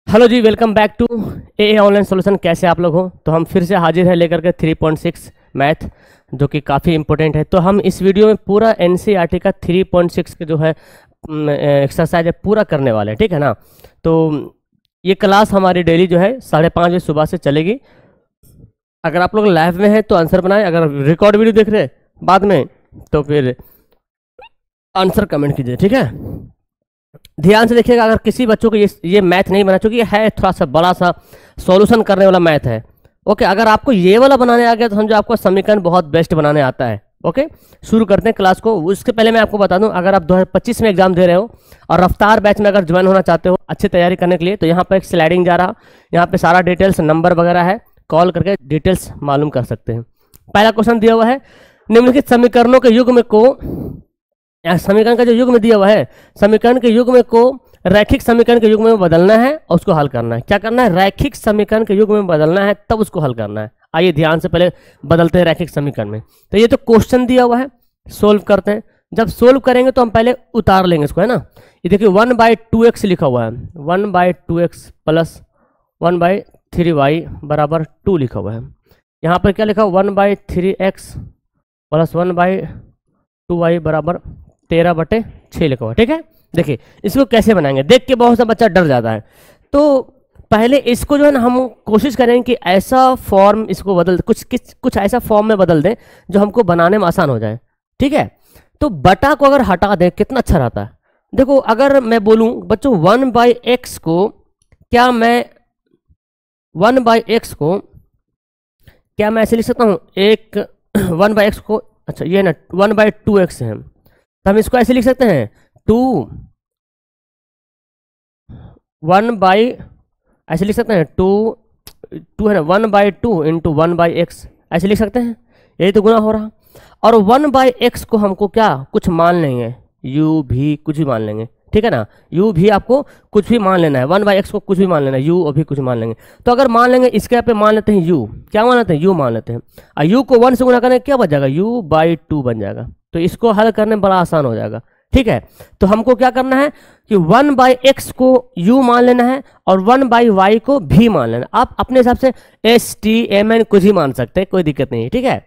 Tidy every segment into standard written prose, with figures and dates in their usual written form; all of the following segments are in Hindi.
हेलो जी, welcome back to a online solution. कैसे आप लोग हो? तो हम फिर से हाजिर हैं लेकर के 3.6 मैथ, जो कि काफ़ी इंपॉर्टेंट है। तो हम इस वीडियो में पूरा एनसीईआरटी का 3.6 के जो है एक्सरसाइज है पूरा करने वाले हैं, ठीक है ना। तो ये क्लास हमारी डेली जो है 5:30 बजे सुबह से चलेगी। अगर आप लोग लाइव में हैं तो आंसर बनाएं, अगर रिकॉर्ड वीडियो देख रहे हैं बाद में तो फिर आंसर कमेंट कीजिए, ठीक है। ध्यान से देखिएगा, अगर किसी बच्चों को ये मैथ नहीं बना, चूंकि है थोड़ा सा बड़ा सा सॉल्यूशन करने वाला मैथ है। ओके, अगर आपको ये वाला बनाने आ गया तो समझो आपको समीकरण बहुत बेस्ट बनाने आता है। ओके, शुरू करते हैं क्लास को। उसके पहले मैं आपको बता दूं, अगर आप 2025 में एग्जाम दे रहे हो और रफ्तार बैच में अगर ज्वाइन होना चाहते हो अच्छी तैयारी करने के लिए, तो यहाँ पर एक स्लाइडिंग जा रहा, यहाँ पे सारा डिटेल्स नंबर वगैरह है, कॉल करके डिटेल्स मालूम कर सकते हैं। पहला क्वेश्चन दिया हुआ है, निम्नलिखित समीकरणों के युग्म को, समीकरण का जो युग्म दिया हुआ है, समीकरण के युग्म को रैखिक समीकरण के युग्म में बदलना है और उसको हल करना है। क्या करना है? रैखिक समीकरण के युग्म में बदलना है, तब उसको हल करना है। आइए ध्यान से पहले बदलते हैं रैखिक समीकरण में। तो ये तो क्वेश्चन दिया हुआ है, सोल्व करते हैं। जब सोल्व करेंगे तो हम पहले उतार लेंगे इसको, है ना। ये देखिए 1/2x लिखा हुआ है, 1/2x प्लस 1/3y बराबर 2 लिखा हुआ है। यहाँ पर क्या लिखा हुआ? 1/3x प्लस 1/2y बराबर 13/6 लिखा हुआ, ठीक है। देखिए इसको कैसे बनाएंगे, देख के बहुत सा बच्चा डर जाता है। तो पहले इसको जो है ना हम कोशिश करें कि ऐसा फॉर्म इसको बदल, कुछ ऐसा फॉर्म में बदल दें जो हमको बनाने में आसान हो जाए, ठीक है। तो बटा को अगर हटा दें कितना अच्छा रहता है। देखो अगर मैं बोलूं बच्चों 1/x को, क्या मैं 1/x को क्या मैं ऐसे लिख सकता हूं? एक 1/x को, अच्छा ये ना 1/2x है, तो हम इसको ऐसे लिख सकते हैं 1 ऐसे लिख सकते हैं 2 है ना, 1/2 इंटू 1/x ऐसे लिख सकते हैं। यही तो गुना हो रहा। और 1/x को हमको क्या कुछ मान लेंगे, u भी कुछ भी मान लेंगे, ठीक है ना। u भी आपको कुछ भी मान लेना है, 1/x को कुछ भी मान लेना है, u भी कुछ मान लेंगे। तो अगर मान लेंगे इसके यहाँ पे मान लेते हैं u, क्या मान लेते हैं? u मान लेते हैं। और u को 1 से गुना करेंगे क्या बच जाएगा? u/2 बन जाएगा। तो इसको हल करने में बड़ा आसान हो जाएगा, ठीक है। तो हमको क्या करना है कि 1/x को u मान लेना है और 1/y को भी मान लेना। आप अपने हिसाब से s t m n कुछ ही मान सकते हैं, कोई दिक्कत नहीं है, ठीक है।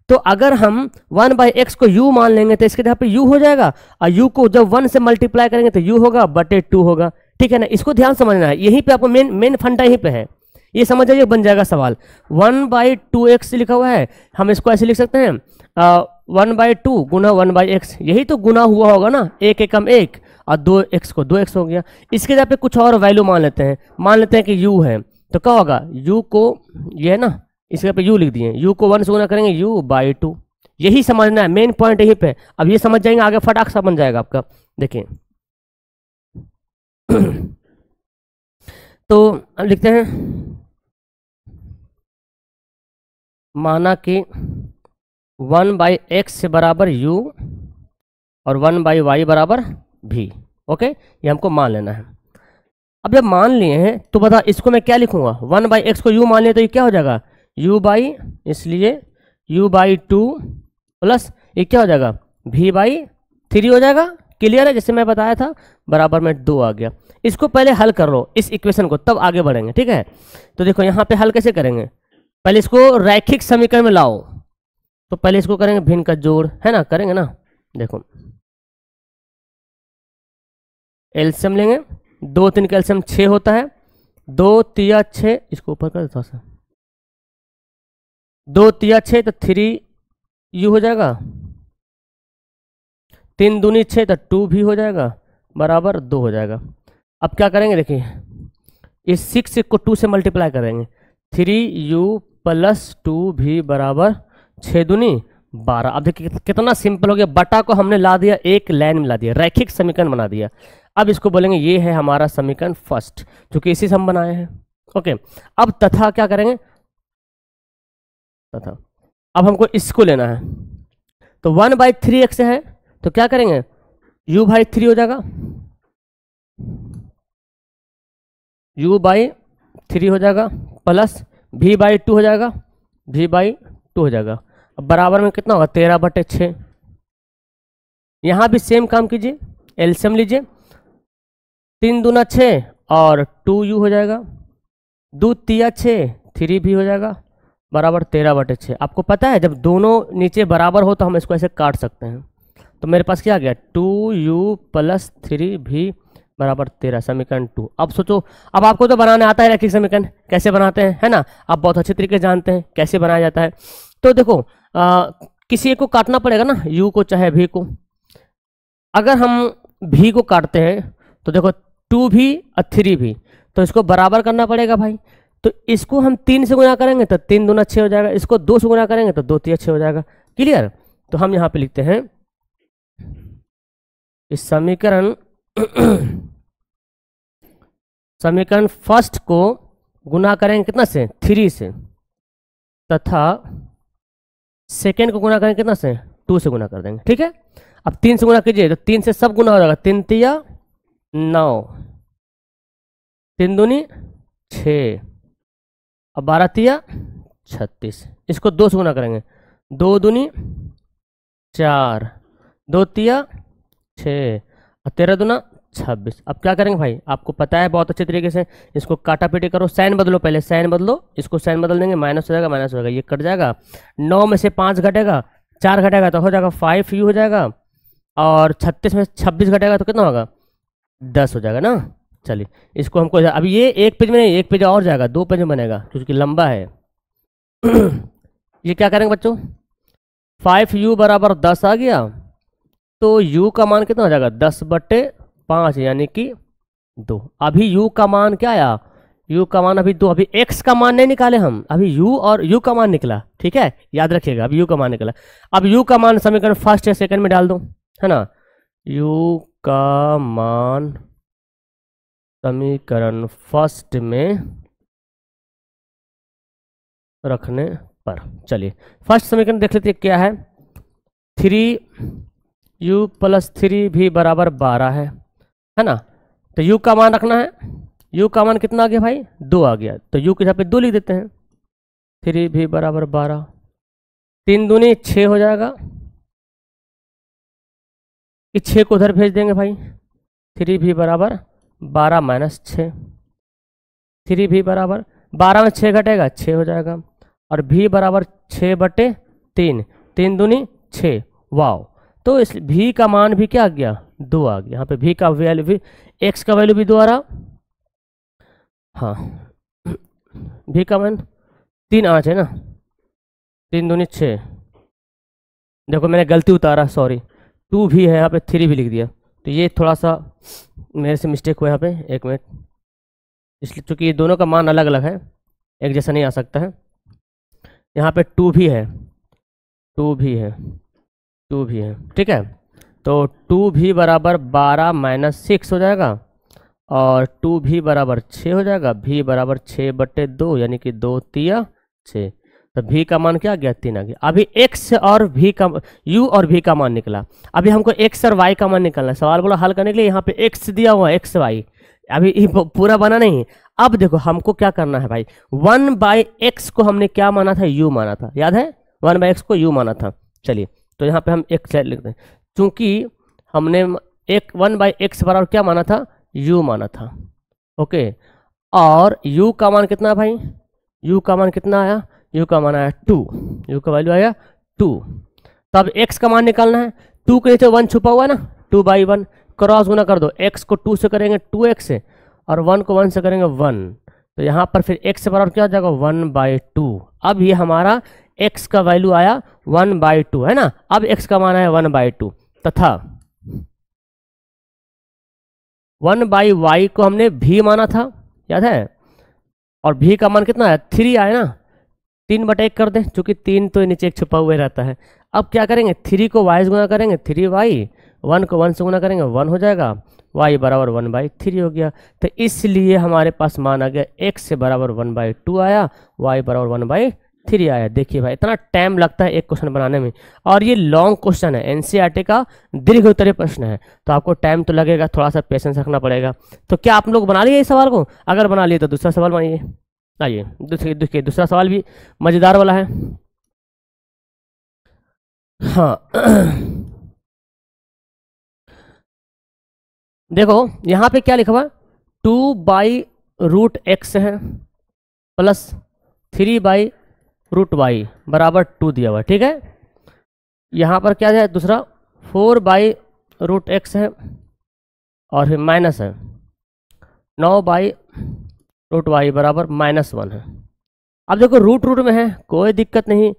तो अगर हम 1/x को u मान लेंगे तो इसके जगह पे u हो जाएगा, और u को जब 1 से मल्टीप्लाई करेंगे तो u होगा बटे 2 होगा, ठीक है ना। इसको ध्यान समझना है, यहीं पे आपको मेन फंडा यहीं पे है, ये समझ जाइए, बन जाएगा सवाल। 1/2x लिखा हुआ है, हम इसको ऐसे लिख सकते हैं 1/2 गुना 1/x, यही तो गुना हुआ होगा ना, 1 एकम 1 और 2x को 2x हो गया। इसके जगह पे कुछ और वैल्यू मान लेते हैं कि u है, तो क्या होगा? u को, ये है ना, इसके जगह पे u लिख दिए, u को 1 से गुना करेंगे u/2। यही समझना है, मेन पॉइंट यही पे। अब ये समझ जाएंगे आगे फटाक सा बन जाएगा आपका। देखिए तो अब लिखते हैं, माना कि 1/x से बराबर u और 1/y बराबर v। ओके, ये हमको मान लेना है। अब जब मान लिए हैं तो बता इसको मैं क्या लिखूंगा? 1/x को u मान लिया तो ये क्या हो जाएगा? इसलिए u/2 प्लस ये क्या हो जाएगा? v/3 हो जाएगा। क्लियर है? जैसे मैं बताया था बराबर में 2 आ गया। इसको पहले हल कर लो इस इक्वेशन को, तब आगे बढ़ेंगे, ठीक है। तो देखो यहाँ पे हल कैसे करेंगे, पहले इसको रैखिक समीकरण में लाओ। तो पहले इसको करेंगे भिन्न का जोड़, है ना, करेंगे ना। देखो एलसीएम लेंगे, 2 3 का एलसीएम 6 होता है, 2 3 6, इसको ऊपर कर थोड़ा सा, 2 3 6 तो 3u हो जाएगा, 3 दूनी 6 तो 2 भी हो जाएगा, बराबर 2 हो जाएगा। अब क्या करेंगे, देखिए इस 6 को 2 से मल्टीप्लाई करेंगे, 3u प्लस 2v बराबर 6 दूनी 12। अब देखिए कितना सिंपल हो गया, बटा को हमने ला दिया, एक लाइन में ला दिया, रैखिक समीकरण बना दिया। अब इसको बोलेंगे ये है हमारा समीकरण फर्स्ट, क्योंकि इसी से हम बनाए हैं। ओके, अब तथा क्या करेंगे, तथा अब हमको इसको लेना है। तो 1/3x है तो क्या करेंगे, u/3 हो जाएगा, u/3 हो जाएगा, प्लस v/2 हो जाएगा, v/2 हो जाएगा। अब बराबर में कितना होगा? 13/6। यहाँ भी सेम काम कीजिए, एलसीएम लीजिए, 3 दूना 6 और 2u हो जाएगा, 2 तिया 6, 3 भी हो जाएगा, बराबर 13/6। आपको पता है जब दोनों नीचे बराबर हो तो हम इसको ऐसे काट सकते हैं। तो मेरे पास क्या आ गया, 2u + 3v बराबर 13, समीकरण 2। अब सोचो, अब आपको तो बनाने आता है रैखिक समीकरण कैसे बनाते हैं, है ना, आप बहुत अच्छे तरीके से जानते हैं कैसे बनाया जाता है। तो देखो किसी एक को काटना पड़ेगा ना, u को चाहे v को। अगर हम v को काटते हैं तो देखो 2v और 3v, तो इसको बराबर करना पड़ेगा भाई। तो इसको हम 3 से गुणा करेंगे तो 3 दूना 6 हो जाएगा, इसको 2 से गुणा करेंगे तो 2 तिया 6 हो जाएगा। क्लियर। तो हम यहाँ पे लिखते हैं इस समीकरण फर्स्ट को गुना करेंगे कितना से, 3 से, तथा सेकेंड को गुना करेंगे कितना से, 2 से गुना कर देंगे। ठीक है। अब 3 से गुना कीजिए तो 3 से सब गुना हो जाएगा, 3 तिया 9, 3 दूनी 6 और 12 तिया 36। इसको 2 से गुना करेंगे, 2 दूनी 4, 2 तिया 6 और 13 दूना 26। अब क्या करेंगे भाई, आपको पता है बहुत अच्छे तरीके से, इसको काटा पीटी करो, साइन बदलो, पहले साइन बदलो, इसको साइन बदल देंगे, माइनस हो जाएगा, माइनस हो जाएगा, ये कट जाएगा, 9 में से 5 घटेगा, 4 घटेगा तो हो जाएगा 5u हो जाएगा, और 36 में 26 घटेगा तो कितना होगा, 10 हो जाएगा ना। चलिए इसको हमको, अभी ये एक पेज में नहीं, एक पेज और जाएगा, 2 पेज में बनेगा क्योंकि लंबा है। ये क्या करेंगे बच्चों, 5u बराबर 10 आ गया, तो u का मान कितना हो जाएगा, 10/5 यानी कि 2। अभी u का मान क्या आया, u का मान अभी 2, अभी x का मान नहीं निकाले हम, अभी u और u का मान निकला। ठीक है, याद रखिएगा, अभी u का मान निकला। अब u का मान समीकरण फर्स्ट या सेकंड में डाल दो, है ना, u का मान समीकरण फर्स्ट में रखने पर, चलिए फर्स्ट समीकरण देख लेते हैं क्या है, 3u + 3v बराबर 12 है ना। तो u का मान रखना है, u का मान कितना आ गया भाई, 2 आ गया, तो u के जगह पे 2 लिख देते हैं, 3v बराबर 12, 3 दूनी 6 हो जाएगा, इस 6 को उधर भेज देंगे भाई, 3v बराबर 12 - 6, 3v बराबर 12 में 6 घटेगा 6 हो जाएगा, और v बराबर 6/3, 3 दूनी 6, वाओ। तो इस v का मान भी क्या आ गया, 2 आ गया। यहाँ पे v का वैल्यू भी, x का वैल्यू भी 2 आ रहा, हाँ v का मान 3 8 है ना, 3 दूनी 6, देखो मैंने गलती उतारा, सॉरी, 2 भी है यहाँ पे, 3 भी लिख दिया, तो ये थोड़ा सा मेरे से मिस्टेक हुआ यहाँ पे, 1 मिनट, इसलिए चूँकि ये दोनों का मान अलग अलग है, एक जैसा नहीं आ सकता है। यहाँ पे 2 भी है, 2 भी है, 2 भी है, ठीक है। तो 2v बराबर 12 - 6 हो जाएगा, और 2v बराबर 6 हो जाएगा, v बराबर 6/2 यानी कि 2 तिया 6। तो v का मान क्या आ गया, 3 आ गया। अभी x और v का, u और v का मान निकला, अभी हमको x और y का मान निकलना है। सवाल बोला हल करने के लिए, यहाँ पे x दिया हुआ है, x y, अभी ये पूरा बना नहीं। अब देखो हमको क्या करना है भाई, 1/x को हमने क्या माना था, u माना था, याद है, 1/x को u माना था। चलिए तो यहाँ पे हम x लिखते हैं, चूंकि हमने 1/x बराबर क्या माना था, u माना था, ओके। और u का मान कितना भाई, u का मान कितना आया, u का मान आया 2, u का वैल्यू आया 2। तब x का मान निकालना है, 2 के नीचे 1 छुपा हुआ है ना, 2/1 क्रॉस गुना कर दो, x को 2 से करेंगे 2x से, और 1 को 1 से करेंगे 1, तो यहाँ पर फिर x बराबर क्या हो जाएगा, 1/2। अब ये हमारा x का वैल्यू आया 1/2, है ना। अब x का मान आया 1/2, तथा 1/y को हमने v माना था, याद है, और v का मान कितना है, 3 आया ना, 3/1 कर दें, चूंकि 3 तो नीचे एक छुपा हुआ रहता है। अब क्या करेंगे, 3 को y से गुना करेंगे 3y, 1 को 1 से गुना करेंगे 1 हो जाएगा, y बराबर 1/3 हो गया। तो इसलिए हमारे पास मान आ गया x बराबर 1/2 आया, y बराबर 1/3 आया। देखिए भाई इतना टाइम लगता है एक क्वेश्चन बनाने में, और ये लॉन्ग क्वेश्चन है, एनसीईआरटी का दीर्घ उत्तरीय प्रश्न है, तो आपको टाइम तो लगेगा, थोड़ा सा पेशेंस रखना पड़ेगा। तो क्या आप लोग बना लिए इस सवाल को, अगर बना लिए तो दूसरा सवाल बनाइए। आइए देखिए दूसरा सवाल भी मजेदार वाला है। हाँ देखो यहाँ पे क्या लिखा हुआ, 2/√x है प्लस 3/√y बराबर 2 दिया हुआ, ठीक है। यहाँ पर क्या है दूसरा, 4/√x है और फिर माइनस है 9/√y बराबर -1 है। अब देखो रूट रूट में है, कोई दिक्कत नहीं।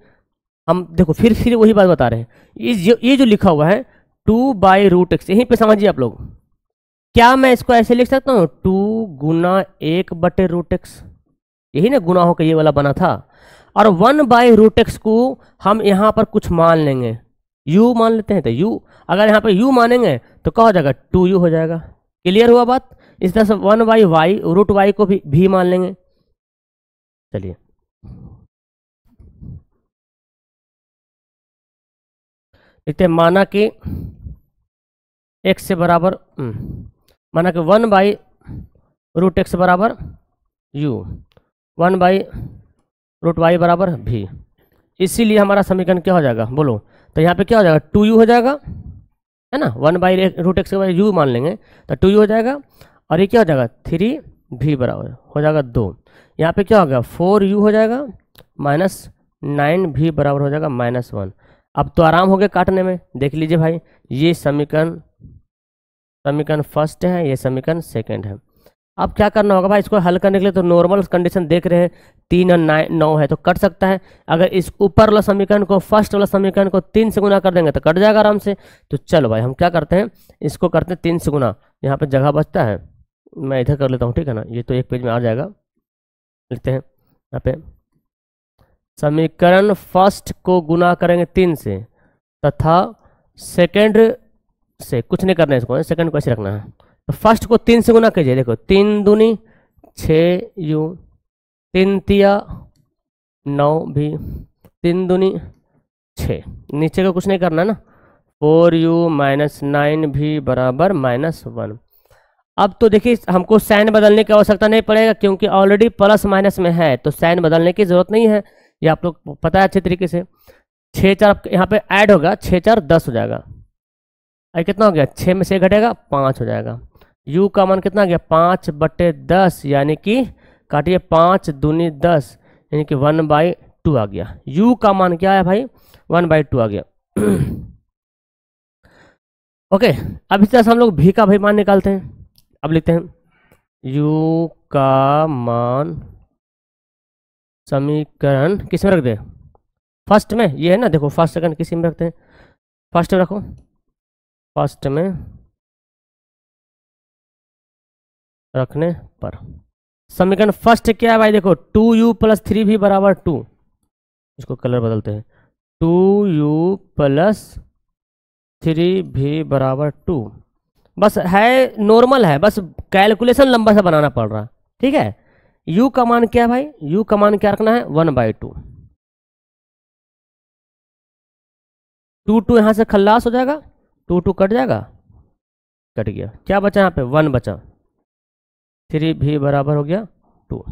हम देखो फिर वही बात बता रहे हैं, ये जो लिखा हुआ है 2/√x, यहीं पे समझिए आप लोग। क्या मैं इसको ऐसे लिख सकता हूँ, 2 गुना 1/√x, यही ना गुना होकर ये वाला बना था। और 1/√x को हम यहाँ पर कुछ मान लेंगे, u मान लेते हैं। तो u, अगर यहाँ पर u मानेंगे तो क्या हो जाएगा, 2u हो जाएगा। क्लियर हुआ बात। इस तरह से 1/√y को भी मान लेंगे। चलिए लिखते हैं, माना कि x से बराबर माना कि 1/√x बराबर u, 1/√y बराबर v। इसीलिए हमारा समीकरण क्या हो जाएगा बोलो, तो यहाँ पे क्या हो जाएगा, 2u हो जाएगा, है ना। 1/√x के बाद u मान लेंगे तो 2u हो जाएगा। और ये क्या हो जाएगा, 3v बराबर हो जाएगा 2। यहाँ पे क्या हो गया, 4u हो जाएगा माइनस 9v बराबर हो जाएगा -1। अब तो आराम हो गया काटने में। देख लीजिए भाई, ये समीकरण फर्स्ट है, ये समीकरण सेकंड है। अब क्या करना होगा भाई, इसको हल करने के लिए तो नॉर्मल कंडीशन देख रहे हैं, 3 और 9 है तो कट सकता है। अगर इस ऊपर वाला समीकरण को, फर्स्ट वाला समीकरण को 3 से गुना कर देंगे तो कट जाएगा आराम से। तो चलो भाई हम क्या करते हैं, इसको करते हैं 3 से गुना। यहाँ पे जगह बचता है, मैं इधर कर लेता हूँ, ठीक है ना, ये तो एक पेज में आ जाएगा। लिखते हैं यहाँ पे, समीकरण फर्स्ट को गुना करेंगे 3 से तथा सेकंड से कुछ नहीं करना है, इसको सेकंड को ऐसे रखना है। तो फर्स्ट को 3 से गुना कीजिए, देखो 3 दूनी 6u, 3 तिया 9v, 3 दूनी 6, नीचे का कुछ नहीं करना ना, 4u माइनस 9v बराबर -1। अब तो देखिए हमको साइन बदलने की आवश्यकता नहीं पड़ेगा, क्योंकि ऑलरेडी प्लस माइनस में है, तो साइन बदलने की जरूरत नहीं है, ये आप लोग पता है अच्छे तरीके से। 6 4 यहाँ पे ऐड होगा, 6 4 10 हो जाएगा। अरे कितना हो गया, 6 में से घटेगा 5 हो जाएगा। u का मान कितना गया, 5/10, यानी कि काटिए 5 दूनी 10, यानी कि 1/2 आ गया। u का मान क्या है भाई, 1/2 आ गया। ओके, अब इस तरह से हम लोग v का भाई मान निकालते हैं। अब लिखते हैं u का मान, समीकरण किस में रख दे, फर्स्ट में, ये है ना, देखो फर्स्ट सेकंड किसी में रखते हैं, फर्स्ट में रखो, फर्स्ट में रखने पर समीकरण फर्स्ट क्या है भाई, देखो 2u प्लस 3v बराबर 2, इसको कलर बदलते हैं, 2u प्लस 3v बराबर 2। बस है नॉर्मल है, बस कैलकुलेशन लंबा सा बनाना पड़ रहा है, ठीक है। u का मान क्या है भाई, u का मान क्या रखना है, 1/2। 2 यहाँ से खल्लास हो जाएगा, 2 कट जाएगा, कट गया। क्या बचा यहाँ पे, 1 बचा, 3v बराबर हो गया 2।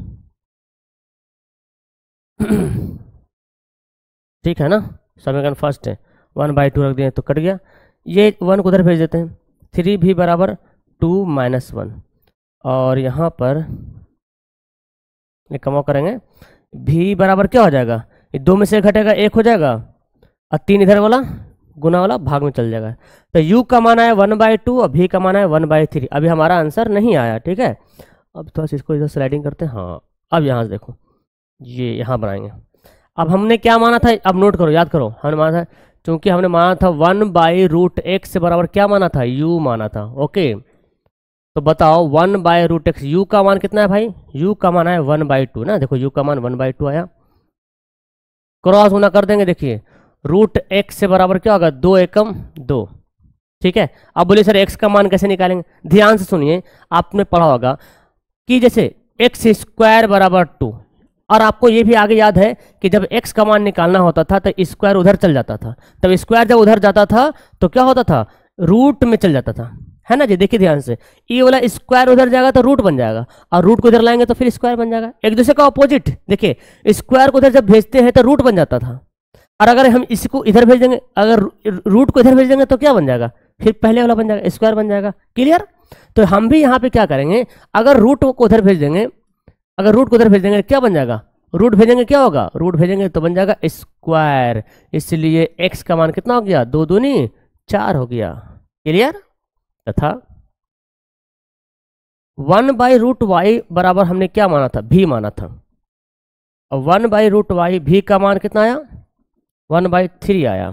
ठीक है ना, समीकरण फर्स्ट है, 1/2 रख दिए तो कट गया। ये 1 को उधर भेज देते हैं, 3v बराबर 2 - 1, और यहाँ पर ये कम करेंगे, v बराबर क्या हो जाएगा, ये 2 में से घटेगा 1 हो जाएगा, और 3 इधर वाला गुना वाला भाग में चल जाएगा। तो u का मान आया 1/2 और v का मान आया 1/3। अभी हमारा आंसर नहीं आया, ठीक है। अब थोड़ा सा इसको इधर स्लाइडिंग करते हैं, हाँ अब यहाँ से देखो, ये यहाँ बनाएंगे। अब हमने क्या माना था, अब नोट करो, याद करो, हमने माना था, क्योंकि हमने माना था 1/√x बराबर क्या माना था, u माना था। ओके, तो बताओ 1/√x, u का मान कितना है भाई, u का मान है 1/2 ना, देखो u का मान 1/2 आया। क्रॉस गुना कर देंगे, देखिए √x से बराबर क्या होगा, 2 एकम 2, ठीक है। अब बोलिए सर x का मान कैसे निकालेंगे, ध्यान से सुनिए, आपने पढ़ा होगा कि जैसे x² बराबर 2, और आपको ये भी आगे याद है कि जब x का मान निकालना होता था तो स्क्वायर उधर चल जाता था, तब स्क्वायर जब उधर जाता था तो क्या होता था, रूट में चल जाता था, है ना जी। देखिए ध्यान से, ये वाला स्क्वायर उधर जाएगा तो रूट बन जाएगा, और रूट को इधर लाएंगे तो फिर स्क्वायर बन जाएगा, एक दूसरे का अपोजिट। देखिए स्क्वायर को उधर जब भेजते हैं तो रूट बन जाता था, और अगर हम इसको इधर भेज देंगे, अगर रूट को इधर भेज देंगे तो क्या बन जाएगा, फिर पहले वाला बन जाएगा, स्क्वायर बन जाएगा। क्लियर। तो हम भी यहाँ पे क्या करेंगे, अगर रूट को उधर भेज देंगे, अगर रूट को उधर भेज देंगे क्या बन जाएगा, रूट भेजेंगे क्या होगा, रूट भेजेंगे तो बन जाएगा स्क्वायर। इसलिए x का मान कितना हो गया, 2 दूनी 4 हो गया। क्लियर। तथा 1/√y बराबर हमने क्या माना था, भी माना था। और 1/√y भी का मान कितना आया, 1/3 आया।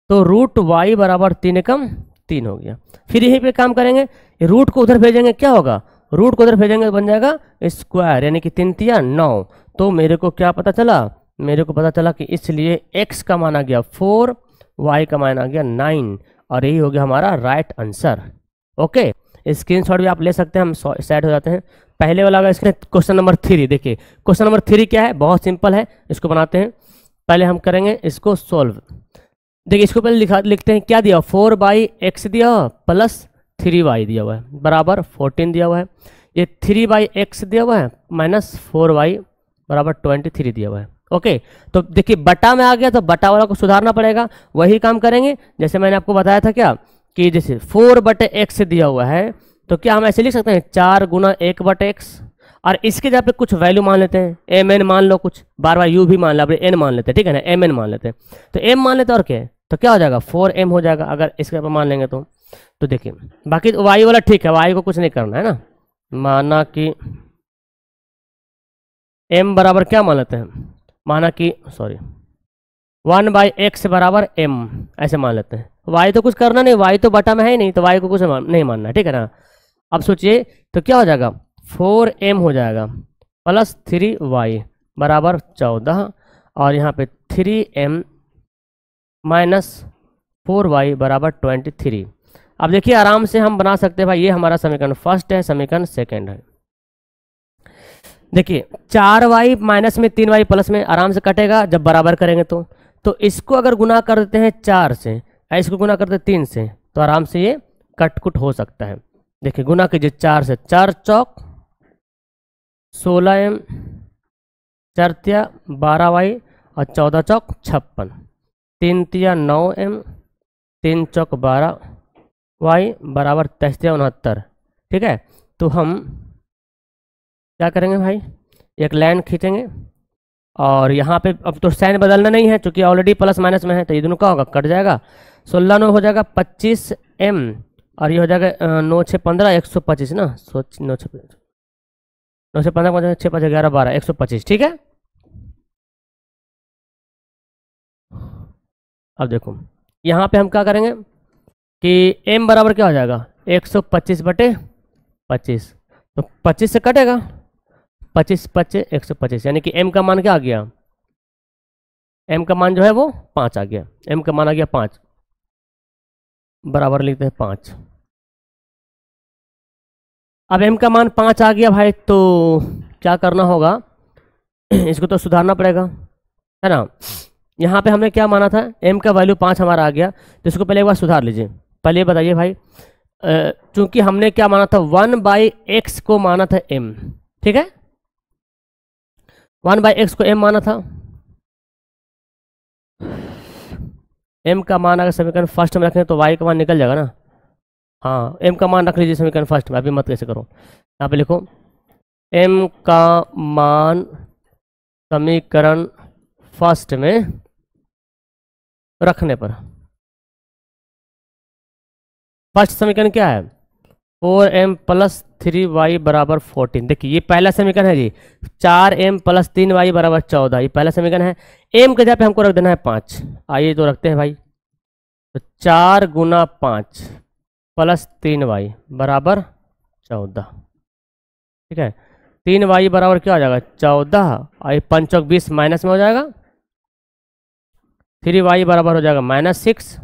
तो √y बराबर 3 कम 3 हो गया। फिर यहीं पे काम करेंगे, रूट को उधर भेजेंगे क्या होगा, रूट को उधर भेजेंगे तो बन जाएगा स्क्वायर, यानी कि 3 तिया 9। तो मेरे को क्या पता चला, मेरे को पता चला कि इसलिए x का मान आ गया 4, y का मान आ गया 9, और यही हो गया हमारा राइट आंसर। ओके, स्क्रीनशॉट भी आप ले सकते हैं, हम सेट हो जाते हैं। पहले वाला अगर इसके क्वेश्चन नंबर 3 देखिए, क्वेश्चन नंबर 3 क्या है, बहुत सिंपल है, इसको बनाते हैं। पहले हम करेंगे इसको सोल्व। देखिए इसको पहले लिखते हैं, क्या दिया, 4/x दिया प्लस 3y दिया हुआ है बराबर 14 दिया हुआ है। ये 3/x दिया हुआ है माइनस 4y बराबर 23 दिया हुआ है। ओके, तो देखिए बटा में आ गया तो बटा वाला को सुधारना पड़ेगा। वही काम करेंगे जैसे मैंने आपको बताया था, क्या कि जैसे 4/x दिया हुआ है तो क्या हम ऐसे लिख सकते हैं 4 गुना 1/x, और इसके जगह पे कुछ वैल्यू मान लेते हैं, mn मान लो, कुछ बार बार u भी मान लो, n मान लेते हैं, ठीक है ना, mn मान लेते हैं। तो m मान लेते हैं और क्या है, तो क्या हो जाएगा 4m हो जाएगा अगर इसके ऊपर मान लेंगे तो देखिए बाकी तो y वाला ठीक है, y को कुछ नहीं करना है ना। माना कि m बराबर क्या मान लेते हैं, माना कि 1/x बराबर m ऐसे मान लेते हैं। y तो कुछ करना नहीं, y तो बटा में है ही नहीं, तो y को कुछ नहीं मानना है, ठीक है ना। अब सोचिए तो क्या हो जाएगा, 4m हो जाएगा प्लस 3y बराबर 14, और यहाँ पे 3m माइनस 4y बराबर 23। अब देखिए आराम से हम बना सकते हैं भाई, ये हमारा समीकरण फर्स्ट है, समीकरण सेकंड है। देखिए 4y माइनस में 3y प्लस में आराम से कटेगा जब बराबर करेंगे तो इसको अगर गुना कर देते हैं 4 से, इसको गुना करते हैं 3 से, तो आराम से ये कटकुट हो सकता है। देखिए गुना कीजिए 4 से, 4 चौक 16m, 4 तिया 12y, और 14 चौक 56, 3 तिया 9m, 3 चौक 12y बराबर 23 तिया 69। ठीक है, तो हम क्या करेंगे भाई, एक लाइन खींचेंगे, और यहाँ पे अब तो साइन बदलना नहीं है क्योंकि ऑलरेडी प्लस माइनस में है, तो ये दोनों का होगा, कट जाएगा। 16 9 हो जाएगा 25m, और ये हो जाएगा 9 6 15 125 ना, 9 6 15 6 5 11 12 125। ठीक है, अब देखो यहाँ पे हम क्या करेंगे कि m बराबर क्या हो जाएगा 125/25, तो 25 से कटेगा, 25 25 125, यानी कि m का मान क्या आ गया, m का मान जो है वो 5 आ गया, m का मान आ गया 5, बराबर लिखते हैं 5। अब m का मान 5 आ गया भाई, तो क्या करना होगा, इसको तो सुधारना पड़ेगा, है ना। यहाँ पे हमने क्या माना था, m का वैल्यू 5 हमारा आ गया, तो इसको पहले एक बार सुधार लीजिए। पहले बताइए भाई, चूंकि हमने क्या माना था, 1/x को माना था m, ठीक है, 1/x को m माना था। m का मान अगर समीकरण फर्स्ट में रखें तो y का मान निकल जाएगा ना। हाँ, m का मान रख लीजिए समीकरण फर्स्ट में, अभी मत कैसे करो, यहाँ पे लिखो m का मान समीकरण फर्स्ट में रखने पर, फर्स्ट समीकरण क्या है, 4m प्लस 3y बराबर 14। देखिए ये पहला समीकरण है जी, 4m प्लस 3y बराबर 14, ये पहला समीकरण है। m के जगह पे हमको रख देना है 5, आइए तो रखते हैं भाई, तो 4 गुना 5 प्लस 3y बराबर 14। ठीक है, 3y बराबर क्या हो जाएगा 14, और ये 5 चौक 20 माइनस में हो जाएगा, 3y बराबर हो जाएगा -6,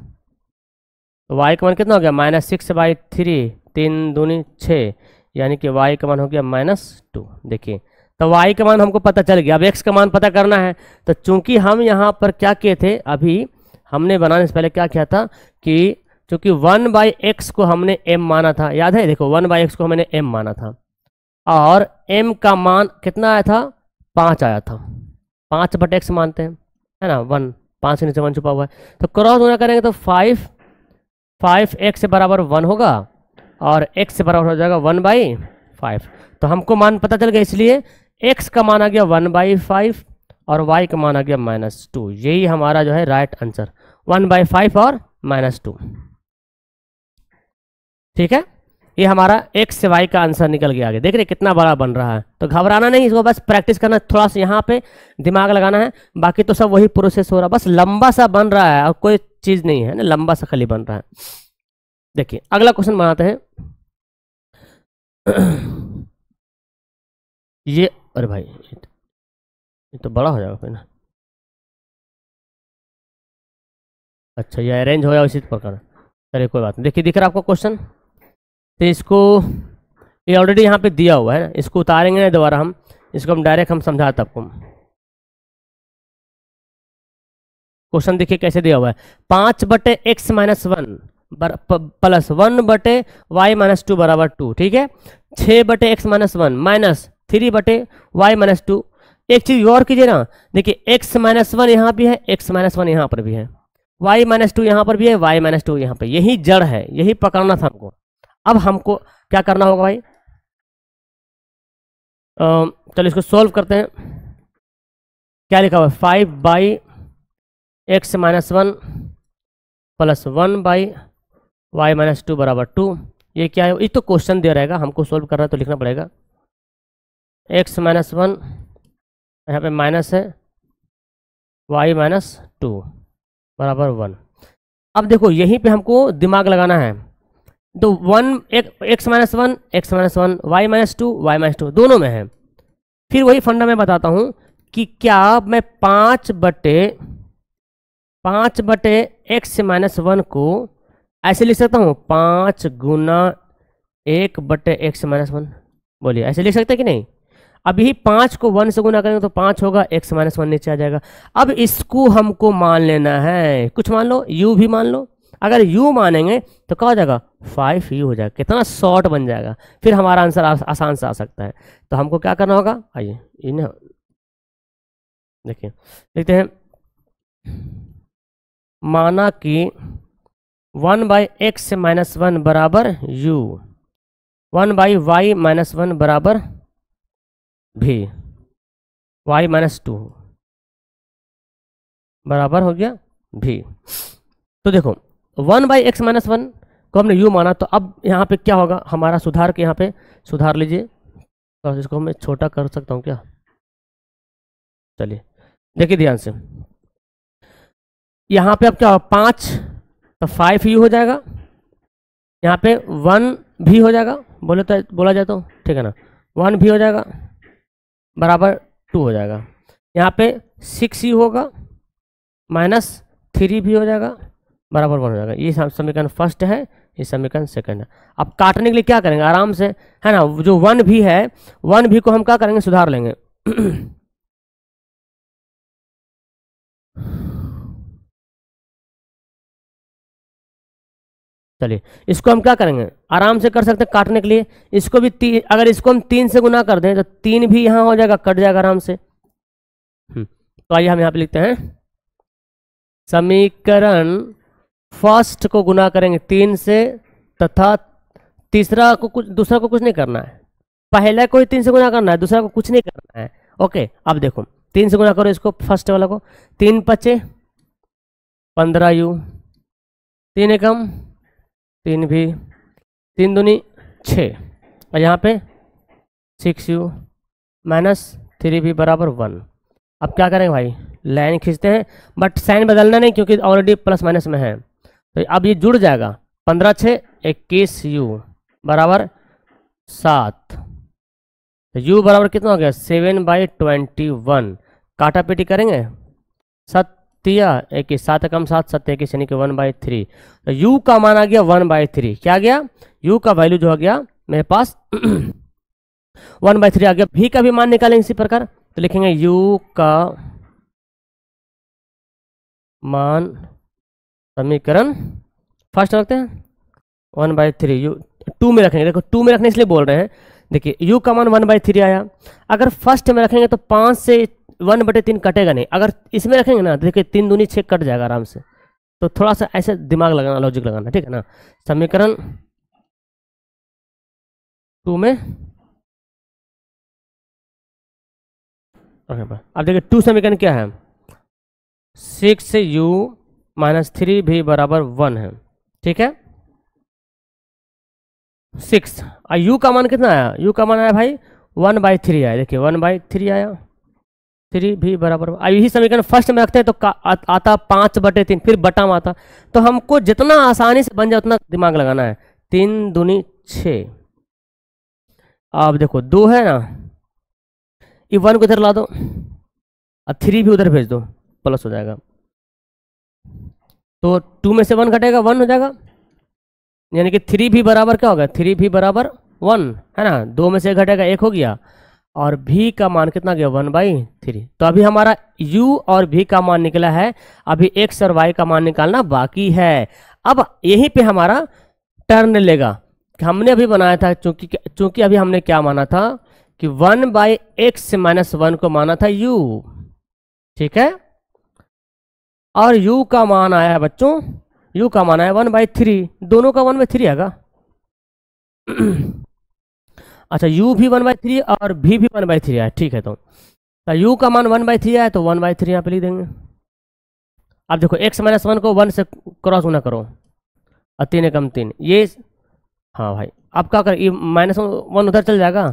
तो y का मान कितना हो गया -6/3, 3 दूनी 6, यानी कि y का मान हो गया -2। देखिए तो y का मान हमको पता चल गया। अब x का मान पता करना है, तो चूंकि हम यहाँ पर क्या किए थे, अभी हमने बनाने से पहले क्या किया था कि चूंकि 1/x को हमने m माना था, याद है, देखो 1/x को हमने m माना था, और m का मान कितना आया था 5 आया था, 5/x मानते हैं, है ना, 1 5 के नीचे 1 छुपा हुआ है, तो क्रॉस गुना करेंगे तो 5x बराबर 1 होगा, और x से बराबर हो जाएगा 1/5। तो हमको मान पता चल गया, इसलिए x का मान आ गया 1/5 और y का मान आ गया -2। यही हमारा जो है राइट आंसर, 1/5 और -2। ठीक है, ये हमारा x से y का आंसर निकल गया आगे। देख रहे कितना बड़ा बन रहा है। तो घबराना नहीं, इसको बस प्रैक्टिस करना, थोड़ा सा यहाँ पे दिमाग लगाना है, बाकी तो सब वही प्रोसेस हो रहा है, बस लंबा सा बन रहा है और कोई चीज़ नहीं है ना, लंबा सा खाली बन रहा है। देखिए अगला क्वेश्चन बनाते हैं। ये अरे भाई ये तो बड़ा हो जाएगा फिर ना। अच्छा ये अरेंज हो जाए इसी प्रकार। चलिए कोई बात नहीं। देखिए दिख रहा है आपको क्वेश्चन, तो इसको ये ऑलरेडी यहाँ पे दिया हुआ है ना, इसको उतारेंगे ना दोबारा हम, इसको हम डायरेक्ट हम समझाते आपको। क्वेश्चन देखिए कैसे दिया हुआ है, 5/x - 1 प्लस 1/y - 2 बराबर 2। ठीक है, 6/x - 1 माइनस 3/y - 2। एक चीज गौर कीजिए ना, देखिए x - 1 यहाँ भी है, x - 1 यहाँ पर भी है, y - 2 यहाँ पर भी है, y - 2 यहाँ पे, यही जड़ है, यही पकड़ना था हमको। अब हमको क्या करना होगा भाई, चलो इसको सोल्व करते हैं। क्या लिखा हुआ है, 5/x - 1 प्लस 1/y - 2 बराबर 2। ये क्या है, ये तो क्वेश्चन दे रहेगा, हमको सोल्व करना है तो लिखना पड़ेगा। x - 1 यहाँ पे माइनस है, y - 2 बराबर 1। अब देखो यहीं पे हमको दिमाग लगाना है। तो x - 1 x - 1 y - 2 y - 2 दोनों में है। फिर वही फंडा मैं बताता हूँ कि क्या मैं 5/x - 1 को ऐसे लिख सकता हूँ, 5 गुना 1/x - 1। बोलिए ऐसे लिख सकते हैं कि नहीं। अब यही 5 को 1 से गुना करेंगे तो 5 होगा, x - 1 नीचे आ जाएगा। अब इसको हमको मान लेना है, कुछ मान लो, u भी मान लो। अगर u मानेंगे तो क्या हो जाएगा, 5u हो जाएगा। कितना शॉर्ट बन जाएगा, फिर हमारा आंसर आसान से आ सकता है। तो हमको क्या करना होगा, आइए इन्हें देखिए देखते हैं। माना कि 1/x - 1 बराबर u, 1/y - 1 बराबर भी, y - 2 बराबर हो गया भी। तो देखो 1/x - 1 को हमने u माना, तो अब यहाँ पे क्या होगा, हमारा सुधार के यहाँ पे सुधार लीजिए। तो इसको मैं छोटा कर सकता हूँ क्या, चलिए देखिए ध्यान से। यहाँ पे अब क्या होगा, 5 तो 5u हो जाएगा, यहाँ पे 1 भी हो जाएगा, बोला जाए तो ठीक है ना, 1 भी हो जाएगा बराबर 2 हो जाएगा। यहाँ पे 6u होगा माइनस 3 भी हो जाएगा बराबर 1 हो जाएगा। ये समीकरण फर्स्ट है, ये समीकरण सेकंड है। अब काटने के लिए क्या करेंगे, आराम से है ना, जो 1 भी है, 1 भी को हम क्या करेंगे, सुधार लेंगे। चलिए इसको हम क्या करेंगे, आराम से कर सकते हैं काटने के लिए। इसको भी अगर इसको हम 3 से गुना कर दें तो 3 भी यहाँ हो जाएगा, कट जाएगा आराम से। तो आइए हम यहाँ पे लिखते हैं, समीकरण फर्स्ट को गुना करेंगे 3 से, तथा दूसरा को कुछ नहीं करना है। पहले को ही 3 से गुना करना है, दूसरा को कुछ नहीं करना है। ओके, अब देखो 3 से गुना करो इसको, फर्स्ट वाला को, 3 × 5 = 15u, 3 एकम 3 भी, 3 दूनी 6, और यहाँ पे 6u माइनस 3 भी बराबर 1। अब क्या करेंगे भाई, लाइन खींचते हैं, बट साइन बदलना नहीं क्योंकि ऑलरेडी प्लस माइनस में है। तो अब ये जुड़ जाएगा, 15 × 6 = 21u बराबर 7। तो u बराबर कितना हो गया, 7/21। काटा पीटी करेंगे, 7 × 7 = 7, 7 × 1 यानी कि 1/3। तो u का मान आ गया 1/3। क्या गया, u का वैल्यू जो आ गया मेरे पास 1/3 आ गया। v का भी मान निकालेंगे इसी प्रकार, तो लिखेंगे u का मान, समीकरण फर्स्ट रखते हैं 1/3, u 2 में रखेंगे। देखो 2 में रखने इसलिए बोल रहे हैं, देखिए u का मान 1/3 आया। अगर फर्स्ट में रखेंगे तो 5 से 1/3 कटेगा नहीं, अगर इसमें रखेंगे ना, देखिए 3 दूनी 6 कट जाएगा आराम से। तो थोड़ा सा ऐसे दिमाग लगाना, लॉजिक लगाना, ठीक है ना। समीकरण 2 में अब देखिए 2 समीकरण क्या है, 6u माइनस 3v बराबर 1 है, ठीक है। 6 और u का मान कितना आया, u का मान आया भाई 1/3 आया, देखिए 1/3 आया, 3v बराबर। अब यही समीकरण फर्स्ट में रखते हैं तो आता 5/3, फिर बटा में आता, तो हमको जितना आसानी से बन जाए उतना दिमाग लगाना है। 3 दूनी 6, अब देखो 2 है ना, ये 1 को इधर ला दो और 3 भी उधर भेज दो, प्लस हो जाएगा, तो 2 में से 1 घटेगा 1 हो जाएगा, यानी कि 3 भी बराबर क्या होगा, 3 भी बराबर 1 है ना, 2 में से घटेगा 1 हो गया, और v का मान कितना गया 1/3। तो अभी हमारा u और v का मान निकला है, अभी x और y का मान निकालना बाकी है। अब यहीं पे हमारा टर्न लेगा, हमने अभी बनाया था, चूंकि अभी हमने क्या माना था कि 1/x माइनस 1 को माना था u, ठीक है, और u का मान आया है बच्चों, u का मान आया 1/3, दोनों का 1/3 आएगा। अच्छा u भी 1/3 और v भी 1/3 आया, ठीक है, तो u का मान 1/3 आया तो 1/3 यहाँ पे लिख देंगे। अब देखो x माइनस 1 को 1 से क्रॉस गुना करो और 3 एकम 3, ये हाँ भाई, अब क्या कर, ये -1 उधर चल जाएगा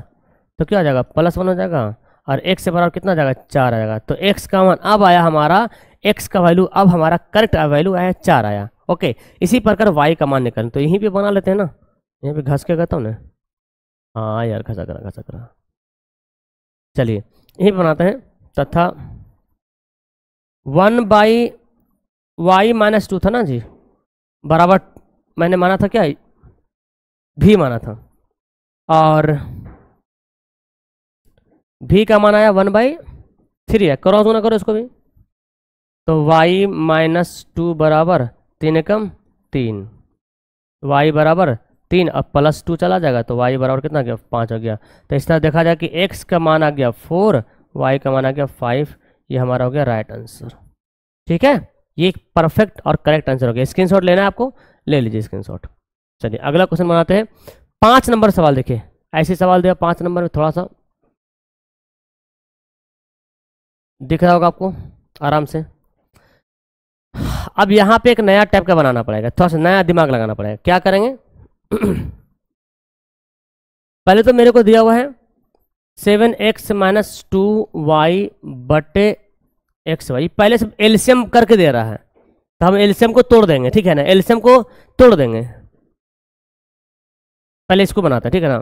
तो क्या हो जाएगा, +1 हो जाएगा, और x से बराबर कितना जाएगा 4 आ जाएगा। तो x का मान अब आया हमारा, x का वैल्यू अब हमारा करेक्ट वैल्यू आया 4 आया। ओके, इसी प्रकार y का मान निकल, तो यहीं पे बना लेते हैं ना, यहीं पे घस के कहता हूँ ना, हाँ यार घसा करा, चलिए यहीं पे बनाते हैं, तथा 1/y माइनस 2 था ना जी, बराबर मैंने माना था क्या, v माना था, और v का मान आया 1/3 है, क्रॉस गुना करो इसको भी, तो y माइनस 2 बराबर 3 एकम 3, y बराबर 3, अब +2 चला जाएगा तो y बराबर कितना गया 5 हो गया। तो इस तरह देखा जाए कि x का मान आ गया 4, y का मान आ गया 5, ये हमारा हो गया राइट आंसर, ठीक है। ये एक परफेक्ट और करेक्ट आंसर हो गया। स्क्रीनशॉट लेना है आपको, ले लीजिए स्क्रीनशॉट। चलिए अगला क्वेश्चन बनाते हैं। 5 नंबर सवाल देखिए, ऐसे सवाल दिया 5 नंबर में, थोड़ा सा दिख रहा होगा आपको आराम से। अब यहाँ पे एक नया टाइप का बनाना पड़ेगा, थोड़ा सा नया दिमाग लगाना पड़ेगा। क्या करेंगे पहले तो मेरे को दिया हुआ है 7x माइनस 2y बटे xy, पहले से एलसीएम करके दे रहा है, तो हम एलसीएम को तोड़ देंगे, ठीक है ना, एलसीएम को तोड़ देंगे, पहले इसको बनाते हैं, ठीक है ना।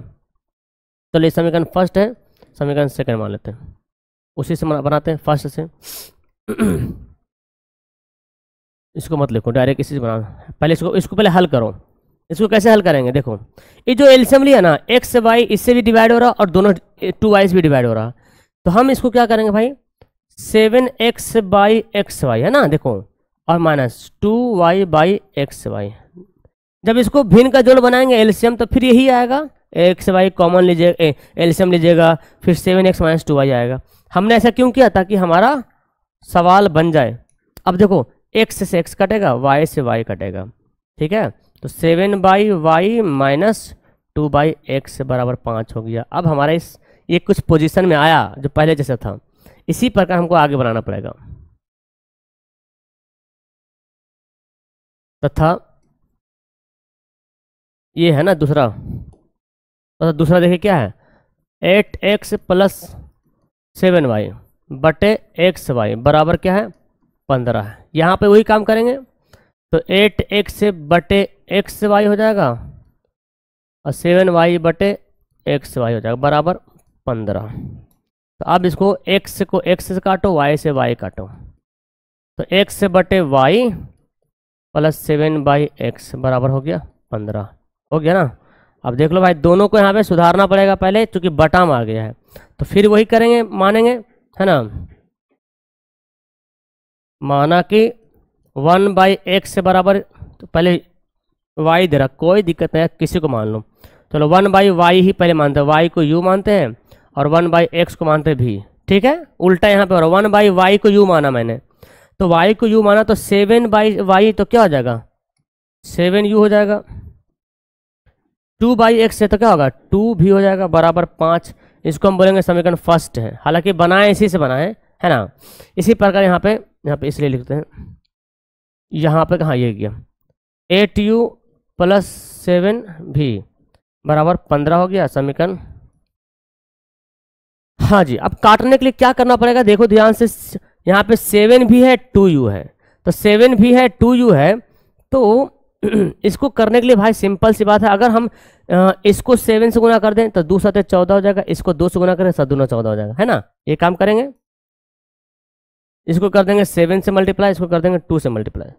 तो ये समीकरण फर्स्ट है, समीकरण सेकंड मान लेते हैं, उसी से बनाते हैं फर्स्ट से। इसको मत लिखो डायरेक्ट, इसी से बना, पहले इसको पहले हल करो। इसको कैसे हल करेंगे, देखो ये जो एलसीएम लिया ना, एक्स वाई इससे भी डिवाइड हो रहा और दोनों 2y से भी डिवाइड हो रहा, तो हम इसको क्या करेंगे भाई, 7x/xy है ना, देखो, और माइनस 2y/xy। जब इसको भिन्न का जोड़ बनाएंगे एलसीएम, तो फिर यही आएगा, एक्स वाई कॉमन लीजिएगा, एलसीएम लीजिएगा, फिर 7x माइनस 2y आएगा। हमने ऐसा क्यों किया, ताकि हमारा सवाल बन जाए। अब देखो x से x कटेगा, y से y कटेगा, ठीक है, तो 7/y माइनस 2/x बराबर 5 हो गया। अब हमारा ये कुछ पोजीशन में आया जो पहले जैसा था, इसी प्रकार हमको आगे बनाना पड़ेगा। तथा ये है ना दूसरा, तो दूसरा देखिए क्या है, 8x प्लस 7y बटे xy बराबर क्या है 15। यहाँ पे वही काम करेंगे, तो 8x बटे xy हो जाएगा और 7y बटे xy हो जाएगा बराबर 15। तो अब इसको x को x से काटो, y से y काटो, तो x बटे y प्लस 7/x बराबर हो गया 15, हो गया ना। अब देख लो भाई, दोनों को यहाँ पे सुधारना पड़ेगा पहले, क्योंकि बटा में आ गया है, तो फिर वही करेंगे, मानेंगे, है ना, माना कि 1/x से बराबर, तो पहले y दे रहा, कोई दिक्कत नहीं है, किसी को मान लो, चलो 1/y ही पहले मानते हैं, y को u मानते हैं और 1/x को मानते हैं v, ठीक है, उल्टा यहाँ पे हो रहा, 1/y को u माना मैंने, तो y को u माना, तो 7/y तो क्या हो जाएगा 7u हो जाएगा, 2/x से तो क्या होगा 2 भी हो जाएगा बराबर 5। इसको हम बोलेंगे समीकरण फर्स्ट है, हालांकि बनाए इसी से बनाए है ना। इसी प्रकार यहाँ पे इसलिए लिखते हैं, यहाँ पे कहाँ ये गया 8u प्लस 7v बराबर 15 हो गया समीकरण। हाँ जी, अब काटने के लिए क्या करना पड़ेगा, देखो ध्यान से, यहाँ पे 7 भी है 2u है, तो 7 भी है 2u है, तो इसको करने के लिए भाई सिंपल सी बात है, अगर हम इसको 7 से गुना कर दें तो 2 7 14 हो जाएगा, इसको 2 से गुना करें 7 दूना 14 हो जाएगा, है ना। ये काम करेंगे, इसको कर देंगे 7 से मल्टीप्लाई, इसको कर देंगे 2 से मल्टीप्लाई।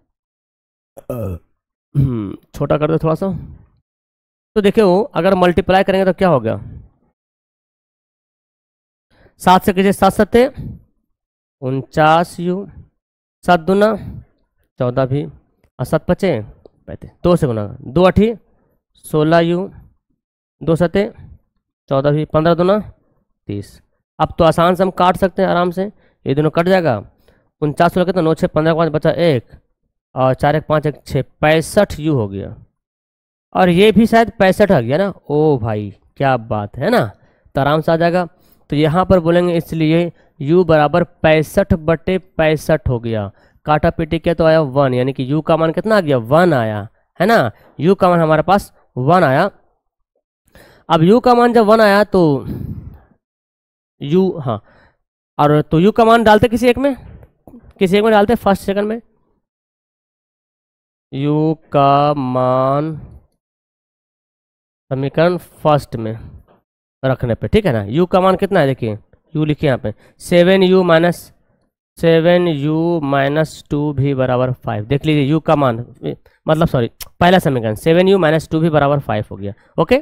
छोटा कर दो थोड़ा सा, तो देखियो अगर मल्टीप्लाई करेंगे तो क्या हो गया, 7 से कीजिए 7 सत्ते 49u, 7 दूना 14 भी, और 7 पचे 35, 2 से गुना 2 8 16u, 2 सत्ते 14 भी, 15 दूना 30। अब तो आसान से हम काट सकते हैं आराम से, ये दोनों कट जाएगा, 49 16 कितना 9 6 15 5 बचा 1 और 4 1 5 1 6 65u हो गया, और ये भी शायद 65 आ गया ना। ओ भाई क्या बात है ना, तो आराम से आ जाएगा। तो यहाँ पर बोलेंगे इसलिए u बराबर 65/65 हो गया, काटा पीटी क्या तो आया 1, यानी कि u का मान कितना आ गया 1 आया, है ना। u का मान हमारे पास 1 आया। अब u का मान जब 1 आया तो u, हाँ, और तो u का मान डालते किसी एक में डालते फर्स्ट सेकंड में, u का मान समीकरण फर्स्ट में रखने पे, ठीक है ना। u का मान कितना है देखिए, u लिखिए यहाँ पे 7u माइनस 2 भी बराबर 5। देख लीजिए u का मान, मतलब सॉरी पहला समीकरण 7u माइनस 2 भी बराबर 5 हो गया। ओके,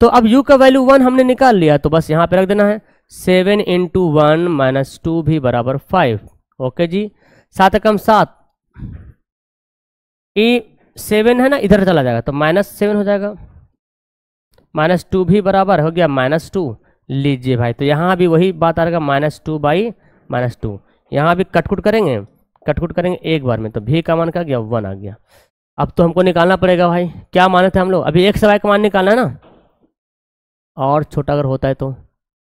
तो अब u का वैल्यू 1 हमने निकाल लिया, तो बस यहाँ पे रख देना है 7 × 1 माइनस 2 भी बराबर 5। ओके जी, 7 एकम 7, ये 7 है ना, इधर चला जाएगा तो -7 हो जाएगा, -2 भी बराबर हो गया -2। लीजिए भाई, तो यहाँ भी वही बात आ रहेगा -2/-2, यहाँ भी कटकुट करेंगे एक बार में, तो भी का मान क्या गया 1 आ गया। अब तो हमको निकालना पड़ेगा भाई, क्या माने थे हम लोग, अभी x y का मान निकालना है ना, और छोटा अगर होता है तो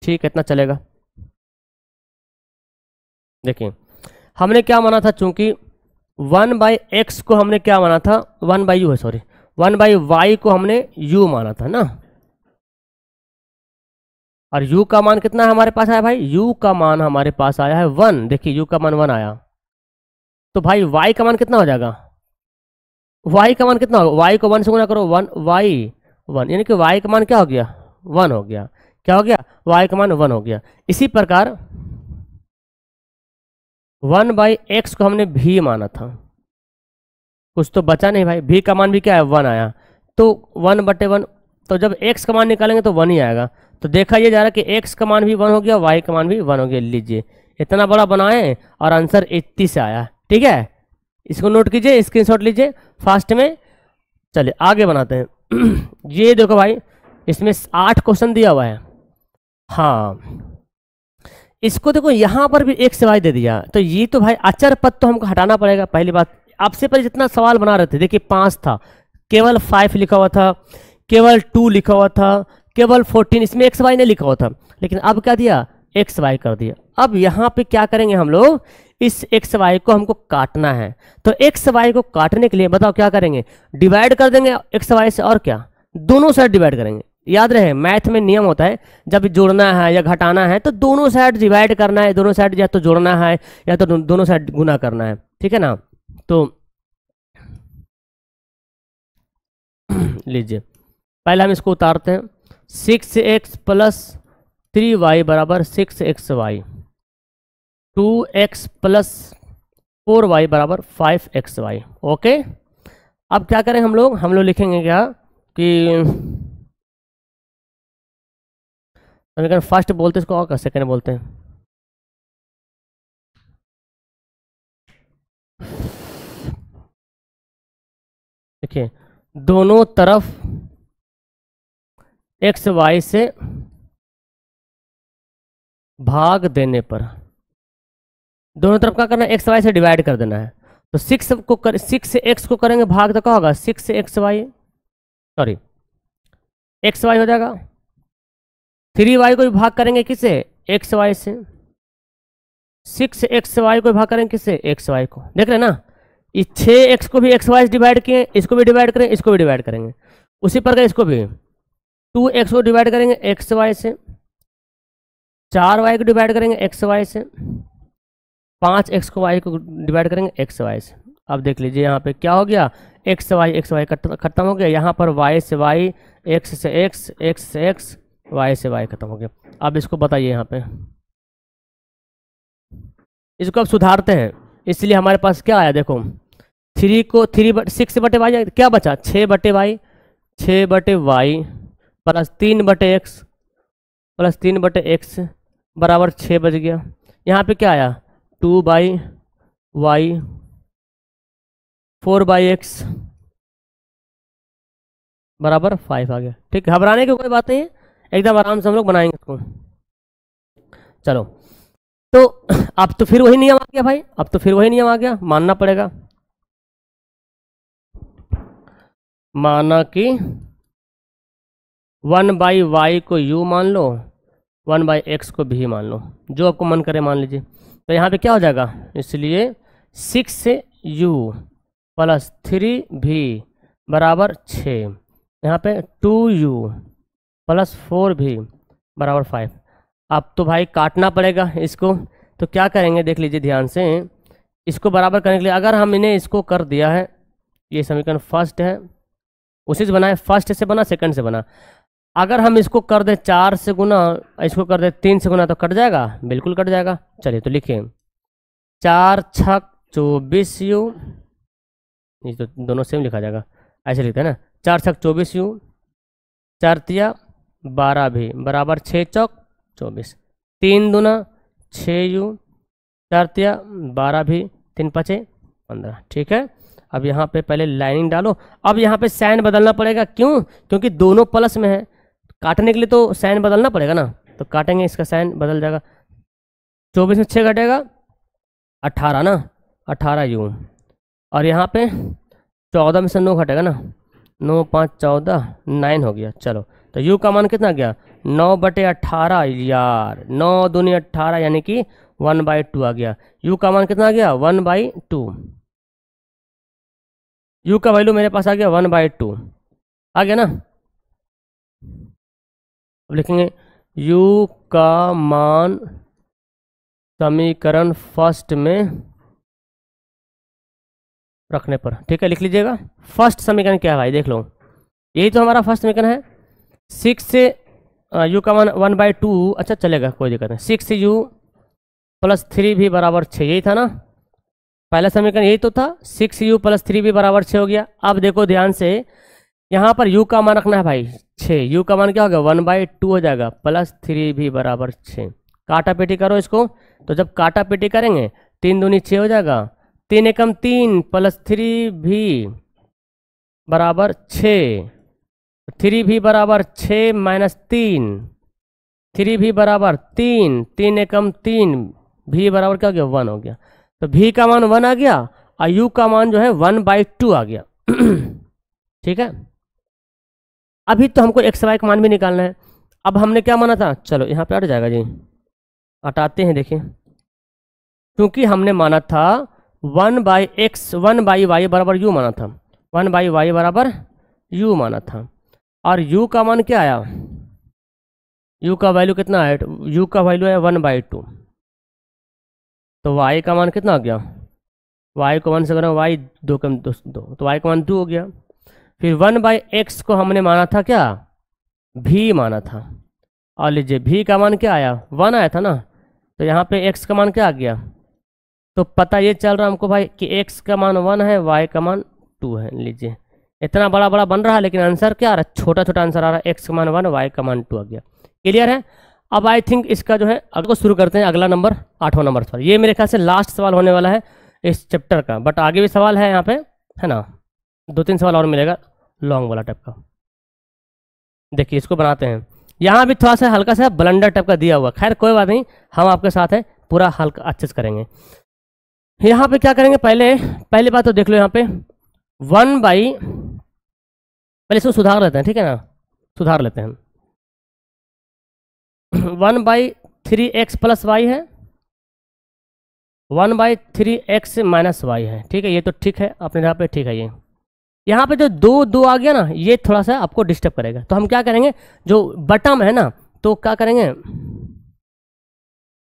ठीक है, इतना चलेगा। देखिए हमने क्या माना था, चूंकि 1/x को हमने क्या माना था, 1/u है सॉरी, 1/y को हमने u माना था ना, और u का मान कितना है हमारे पास आया भाई, u का मान हमारे पास आया है 1। देखिए u का मान 1 आया, तो भाई y का मान कितना हो जाएगा, y का मान कितना होगा, y को 1 से गुना करो 1, यानी कि y का मान क्या हो गया 1 हो गया, क्या हो गया y का मान 1 हो गया। इसी प्रकार 1/x को हमने v माना था, कुछ तो बचा नहीं भाई, v का मान भी क्या है 1 आया, तो 1/1, तो जब x का मान निकालेंगे तो 1 ही आएगा। तो देखा ये जा रहा है कि x का मान भी 1 हो गया, y का मान भी 1 हो गया। लीजिए इतना बड़ा बनाए और आंसर 80 से आया, ठीक है, इसको नोट कीजिए, स्क्रीनशॉट लीजिए फास्ट में। चलिए आगे बनाते हैं। ये देखो भाई, इसमें 8 क्वेश्चन दिया हुआ है, हाँ, इसको देखो यहाँ पर भी x y दे दिया, तो ये तो भाई अचर पद तो हमको हटाना पड़ेगा। पहली बात, आपसे पहले जितना सवाल बना रहे थे देखिए 5 था, केवल 5 लिखा हुआ था, केवल 2 लिखा हुआ था, केवल 14, इसमें x y नहीं लिखा हुआ था, लेकिन अब क्या दिया x y कर दिया। अब यहाँ पे क्या करेंगे हम लोग, इस x y को हमको काटना है, तो x y को काटने के लिए बताओ क्या करेंगे, डिवाइड कर देंगे x y से, और क्या दोनों साइड डिवाइड करेंगे। याद रहे मैथ में नियम होता है, जब जोड़ना है या घटाना है तो दोनों साइड डिवाइड करना है, दोनों साइड या तो जोड़ना है या तो दोनों साइड गुना करना है, ठीक है ना। तो लीजिए पहले हम इसको उतारते हैं, 6x + 3y बराबर 6xy, 2x + 4y बराबर 5xy। ओके, अब क्या करें हम लोग लिखेंगे क्या कि समीकरण फर्स्ट बोलते इसको, और सेकंड बोलते हैं, देखिए दोनों तरफ x y से भाग देने पर, दोनों तरफ क्या करना है x y से डिवाइड कर देना है। तो 6 से x को करेंगे भाग तो क्या होगा 6 से xy, सॉरी एक्स वाई हो जाएगा। 3y को भी भाग करेंगे किससे, एक्स वाई से। 6xy को भाग करेंगे किससे, एक्स वाई को। देख रहे हैं ना, इस 6x को भी एक्स वाई से डिवाइड किए, इसको भी डिवाइड करेंगे, इसको भी डिवाइड करेंगे। उसी प्रकार इसको भी 2x को डिवाइड करेंगे एक्स वाई से, 4y को डिवाइड करेंगे एक्स वाई से, 5x को y को डिवाइड करेंगे एक्स वाई से। अब देख लीजिए यहाँ पे क्या हो गया, एक्स वाई खत्म हो गया। यहाँ पर y से y, x से x, x से x, y से y खत्म हो गया। अब इसको बताइए यहाँ पे, इसको अब सुधारते हैं। इसलिए हमारे पास क्या आया देखो, 3 को 6 बटे वाई क्या बचा, 6 बटे वाई, 6 बटे वाई प्लस 3 बटे एक्स प्लस 3 बटे एक्स बराबर 6 बच गया। यहाँ पे क्या आया, 2 बाई वाई 4 बाई एक्स बराबर 5 आ गया। ठीक, घबराने की कोई बात नहीं है, एकदम आराम से हम लोग बनाएंगे इसको। चलो, तो अब तो फिर वही नियम आ गया भाई, अब तो फिर वही नियम आ गया, मानना पड़ेगा। माना कि 1 बाई वाई को u मान लो, 1 बाई एक्स को भी मान लो, जो आपको मन करे मान लीजिए। तो यहाँ पे क्या हो जाएगा, इसलिए 6 से u प्लस 3v बराबर 6, यहाँ पे 2u प्लस 4v बराबर 5। अब तो भाई काटना पड़ेगा इसको, तो क्या करेंगे देख लीजिए ध्यान से। इसको बराबर करने के लिए अगर हम इन्हें इसको कर दिया है, ये समीकरण फर्स्ट है, उसी से बना है, फर्स्ट से बना सेकंड से बना। अगर हम इसको कर दें 4 से गुना, इसको कर दें 3 से गुना, तो कट जाएगा, बिल्कुल कट जाएगा। चलिए तो लिखिए 4 छक 24u, ये तो दोनों सेम लिखा जाएगा, ऐसे लिखते हैं ना, 4 छक 24u, 4 तिया 12 भी बराबर 6 चौक 24, 3 दूना 6u, 4 तिया 12 भी, 3 पचे 15। ठीक है, अब यहाँ पे पहले लाइनिंग डालो। अब यहाँ पे साइन बदलना पड़ेगा, क्यों, क्योंकि दोनों प्लस में है, काटने के लिए तो साइन बदलना पड़ेगा ना, तो काटेंगे, इसका साइन बदल जाएगा। 24 में 6 घटेगा 18 ना, 18u, और यहाँ पे 14 में से 9 घटेगा ना, 9 5 14, 9 हो गया। चलो, तो u का मान कितना गया, 9 बटे 18 यार, 9 दूनी 18 यानी कि 1/2 आ गया। u का मान कितना आ गया, 1/2। u का वैल्यू मेरे पास आ गया 1/2 आ गया ना। अब लिखेंगे u का मान समीकरण फर्स्ट में रखने पर। ठीक है, लिख लीजिएगा फर्स्ट समीकरण क्या है भाई, देख लो, यही तो हमारा फर्स्ट समीकरण है। 6 से u का मान 1/2, अच्छा चलेगा, कोई दिक्कत नहीं। 6u प्लस 3v बराबर 6, यही था ना पहला समीकरण, यही तो था। 6u प्लस 3v बराबर 6 हो गया। अब देखो ध्यान से, यहाँ पर u का मान रखना है भाई 6, u का मान क्या होगा 1/2 हो जाएगा, प्लस 3v बराबर 6। काटा पेटी करो इसको, तो जब काटा पेटी करेंगे 3 दूनी 6 हो जाएगा, 3 एकम 3 प्लस 3v बराबर 6, 3v बराबर 6 माइनस 3, 3v बराबर 3, 3 एकम 3, v बराबर क्या हो गया 1 हो गया। तो v का मान 1 आ गया और u का मान जो है 1/2 आ गया। ठीक है, अभी तो हमको x y का मान भी निकालना है। अब हमने क्या माना था, चलो यहाँ पे हट जाएगा जी, हटाते हैं। देखिए, क्योंकि हमने माना था 1/x 1/y बराबर u माना था, 1/y बराबर u माना था, और u का मान क्या आया, u का वैल्यू कितना है, u का वैल्यू है 1/2, तो y का मान कितना आ गया, y को 1 से करो, y 2 कम 2, तो y का मान 2 हो गया। फिर 1/x को हमने माना था क्या, v माना था, और लीजिए v का मान क्या आया 1 आया था ना, तो यहाँ पे x का मान क्या आ गया, तो पता ये चल रहा हमको भाई कि x का मान 1 है, y का मान 2 है। लीजिए इतना बड़ा बड़ा बन रहा है, लेकिन आंसर क्या आ रहा है, छोटा छोटा आंसर आ रहा है, x का मान 1, y का मान 2 आ गया। क्लियर है। अब आई थिंक इसका जो है अगला शुरू करते हैं, अगला नंबर 8वां नंबर सवाल। ये मेरे ख्याल से लास्ट सवाल होने वाला है इस चैप्टर का, बट आगे भी सवाल है यहाँ पे, है ना, 2-3 सवाल और मिलेगा लॉन्ग वाला टाइप का। देखिए इसको बनाते हैं, यहाँ भी थोड़ा सा हल्का सा ब्लंडर टाइप का दिया हुआ, खैर कोई बात नहीं, हम आपके साथ है, पूरा हल्का अच्छे से करेंगे। यहाँ पे क्या करेंगे, पहली बात तो देख लो, यहाँ पे 1/, पहले इसको सुधार लेते हैं, ठीक है ना, सुधार लेते हैं। 1/3x प्लस वाई है, 1/3x माइनस वाई है। ठीक है, ये तो ठीक है अपने जगह पे, ठीक है। ये यहाँ पे जो दो दो आ गया ना, ये थोड़ा सा आपको डिस्टर्ब करेगा, तो हम क्या करेंगे, जो बटम है ना, तो क्या करेंगे,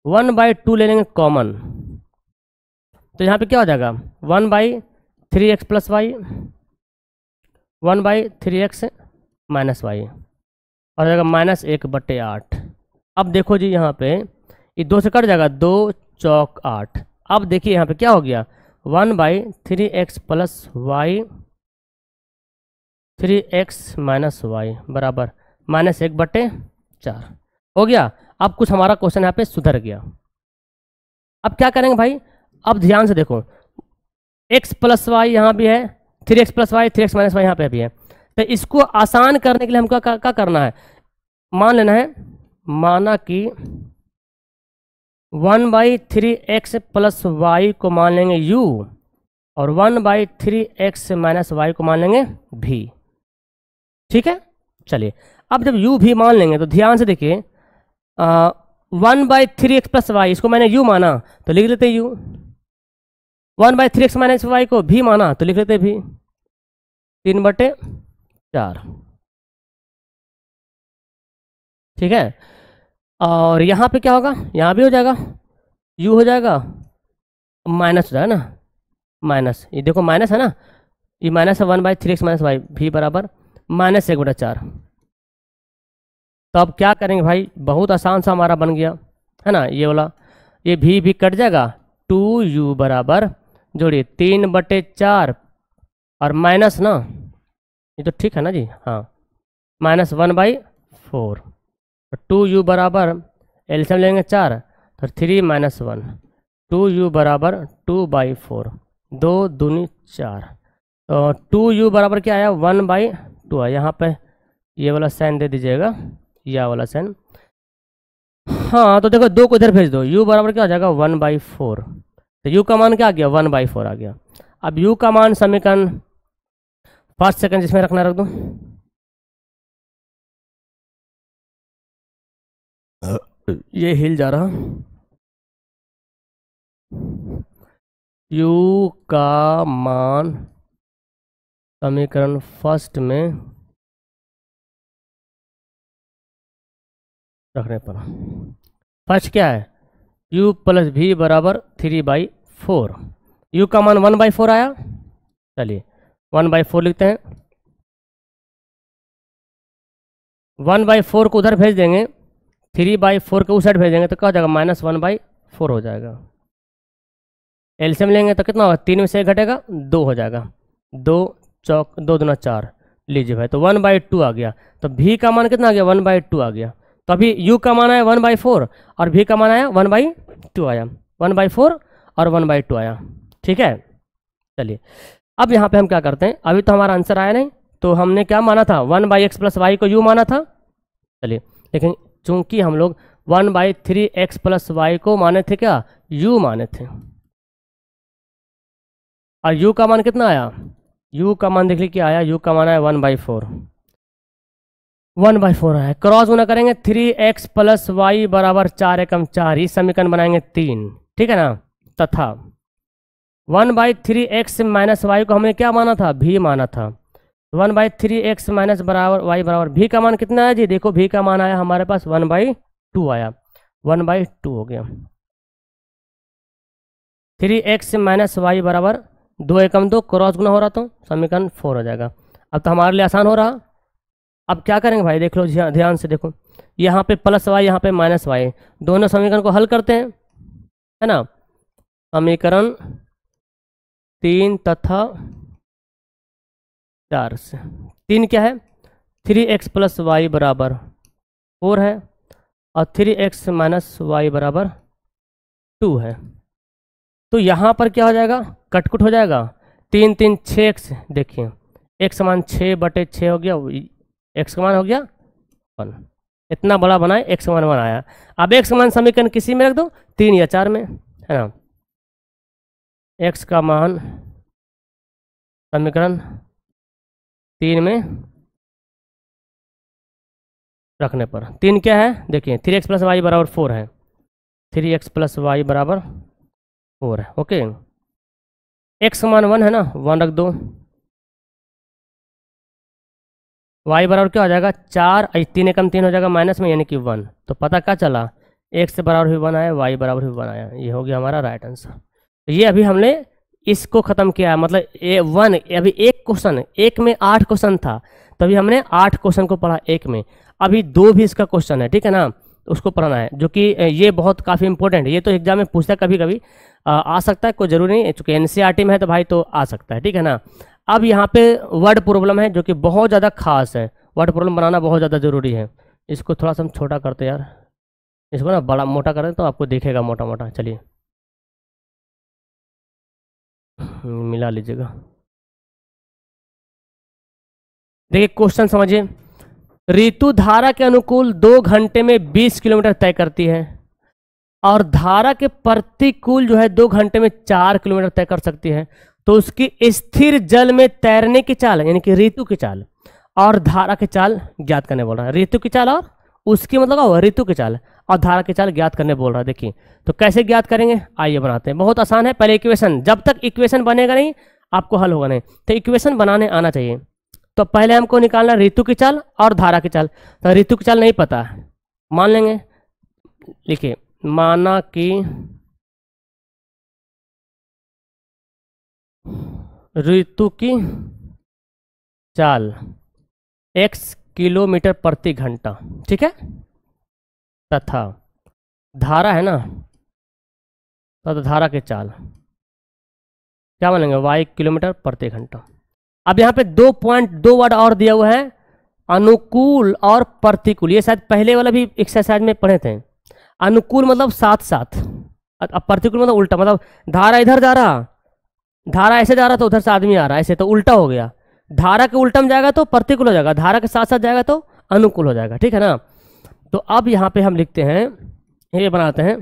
1/2 ले लेंगे कॉमन। तो यहाँ पे क्या हो जाएगा, 1/3x plus Y, 1/3x minus Y, और हो जाएगा -1/8। अब देखो जी, यहाँ पे ये 2 से कट जाएगा, 2 चौक 8। अब देखिए यहाँ पे क्या हो गया, 1/3x plus Y 3x minus Y बराबर -1/4 हो गया। अब कुछ हमारा क्वेश्चन यहाँ पे सुधर गया। अब क्या करेंगे भाई, अब ध्यान से देखो, x प्लस वाई यहाँ भी है, 3x plus Y 3x minus Y यहाँ पे भी है। तो इसको आसान करने के लिए हमको क्या करना है, मान लेना है, माना कि 1/3x प्लस वाई को मान लेंगे u, और 1/3x माइनस वाई को मान लेंगे v। ठीक है, चलिए अब जब u भी मान लेंगे तो ध्यान से देखिए, 1/3x प्लस वाई, इसको मैंने u माना तो लिख लेते u, 1/3x माइनस वाई को v माना तो लिख लेते v, 3/4। ठीक है, और यहाँ पे क्या होगा, यहाँ भी हो जाएगा, u हो जाएगा, माइनस हो जाएगा ना, माइनस, ये देखो माइनस है ना, ये माइनस है, 1/3x माइनस वाई v बराबर -1/4। तो अब क्या करेंगे भाई, बहुत आसान सा हमारा बन गया है ना, ये वाला, ये भी कट जाएगा, 2u बराबर, जोड़िए 3/4 और माइनस ना, ये तो ठीक है ना जी, हाँ, -1/4। तो 2u बराबर, एलसीएम लेंगे 4 तो 3 - 1, 2u बराबर 2/4, 2 दूनी 4। तो 2u बराबर क्या आया, 1/2 है। यहाँ पे ये वाला साइन दे दीजिएगा, यह वाला साइन, हाँ। तो देखो 2 को इधर भेज दो, u बराबर क्या हो जाएगा, 1/4। तो u का मान क्या आ गया, 1/4 आ गया। अब u का मान समीकरण फर्स्ट सेकंड जिसमें रखना रख दो, ये हिल जा रहा, u का मान समीकरण फर्स्ट में रखने पर फर्स्ट क्या है, u प्लस v बराबर 3/4, u का मान 1/4 आया, चलिए 1/4 लिखते हैं, 1/4 को उधर भेज देंगे, 3/4 को उस साइड भेजेंगे तो क्या हो जाएगा, -1/4 हो जाएगा। एलसीएम लेंगे तो कितना होगा, 3 में से 1 घटेगा, 2 हो जाएगा, 2 चौक 2 दूना 4, लीजिए भाई, तो 1/2 आ गया। तो v का मान कितना आ गया, 1/2 आ गया। तो अभी u का मान आया 1/4 और v का मान आया 1/2 आया, 1/4 और 1/2 आया। ठीक है, चलिए अब यहाँ पे हम क्या करते हैं, अभी तो हमारा आंसर आया नहीं, तो हमने क्या माना था, 1/x प्लस वाई को u माना था। चलिए, लेकिन चूंकि हम लोग 1/3x प्लस वाई को माने थे क्या, u माने थे, और u का मान कितना आया, u का मान देख लीजिए क्या आया, u का मान आया 1/4, 1/4 आया। क्रॉस गुना करेंगे, 3x प्लस वाई बराबर 4 एकम 4, इस समीकरण बनाएंगे 3। ठीक है ना, तथा 1/3x माइनस वाई को हमने क्या माना था, v माना था, 1/3x माइनस बराबर वाई बराबर v का मान कितना है जी, देखो v का मान आया हमारे पास 1/2 आया, 1/2 हो गया। 3x माइनस वाई बराबर 2 एकम 2, क्रॉस गुना हो रहा तो समीकरण 4 हो जाएगा। अब तो हमारे लिए आसान हो रहा। अब क्या करेंगे भाई, देख लो ध्यान से देखो, यहाँ पे प्लस वाई, यहाँ पे माइनस वाई, दोनों समीकरण को हल करते हैं, है ना। समीकरण 3 तथा 4 से, 3 क्या है, 3x प्लस वाई बराबर 4 है, और 3x माइनस वाई बराबर 2 है। तो यहाँ पर क्या हो जाएगा, कटकुट हो जाएगा, 3 3 6x, देखिए x मान 6/6 हो गया, x का मान हो गया 1, इतना बड़ा बनाए, x का मान 1 आया। अब x का मान समीकरण किसी में रख दो, 3 या 4 में, है ना। x का मान समीकरण 3 में रखने पर 3 क्या है देखिए 3x प्लस वाई बराबर 4 है, 3x प्लस वाई बराबर 4 है। ओके, x मान 1 है ना, 1 रख दो, y बराबर क्या हो जाएगा 4, 3 एकम 3 हो जाएगा माइनस में यानी कि 1। तो पता क्या चला, x से बराबर भी 1 आया, y बराबर भी 1 आया, ये हो गया हमारा राइट आंसर। तो ये अभी हमने इसको ख़त्म किया, मतलब अभी एक क्वेश्चन, एक में 8 क्वेश्चन था, तभी हमने 8 क्वेश्चन को पढ़ा एक में। अभी 2 भी इसका क्वेश्चन है, ठीक है ना, तो उसको पढ़ना है, जो कि ये बहुत काफ़ी इंपॉर्टेंट है। ये तो एग्जाम में पूछता है कभी कभी, आ सकता है, कोई ज़रूरी नहीं, चूँकि एनसीईआरटी में है तो भाई तो आ सकता है, ठीक है ना। अब यहाँ पे वर्ड प्रॉब्लम है जो कि बहुत ज़्यादा खास है, वर्ड प्रॉब्लम बनाना बहुत ज़्यादा ज़रूरी है। इसको थोड़ा सा हम छोटा करते यार, इसको ना बड़ा मोटा करें तो आपको दिखेगा मोटा मोटा। चलिए मिला लीजिएगा। देखिए क्वेश्चन समझिए, ऋतु धारा के अनुकूल 2 घंटे में 20 किलोमीटर तय करती है और धारा के प्रतिकूल जो है 2 घंटे में 4 किलोमीटर तय कर सकती है, तो उसकी स्थिर जल में तैरने की चाल यानी कि ऋतु की चाल और धारा की चाल ज्ञात करने बोल रहा है। ऋतु की चाल और उसकी मतलब होगा ऋतु की चाल और धारा की चाल ज्ञात करने बोल रहा है। देखिए तो कैसे ज्ञात करेंगे, आइए बनाते हैं। बहुत आसान है, पहले इक्वेशन, जब तक इक्वेशन बनेगा नहीं आपको हल होगा नहीं, तो इक्वेशन बनाने आना चाहिए। तो पहले हमको निकालना ऋतु की चाल और धारा की चाल। तो ऋतु की चाल नहीं पता है, मान लेंगे, लिखिए माना कि ऋतु की चाल x किलोमीटर प्रति घंटा, ठीक है, तथा धारा है ना, तो धारा की चाल क्या मानेंगे y किलोमीटर प्रति घंटा। अब यहाँ पे 2 वर्ड और दिया हुआ है, अनुकूल और प्रतिकूल। ये शायद पहले वाला भी एक्सरसाइज में पढ़े थे। अनुकूल मतलब साथ साथ, अब प्रतिकूल मतलब उल्टा, मतलब धारा इधर जा रहा, धारा ऐसे जा रहा तो उधर से आदमी आ रहा, ऐसे तो उल्टा हो गया। धारा के उल्टा में जाएगा तो प्रतिकूल हो जाएगा, धारा के साथ साथ जाएगा तो अनुकूल हो जाएगा, ठीक है ना। तो अब यहाँ पे हम लिखते हैं, ये बनाते हैं,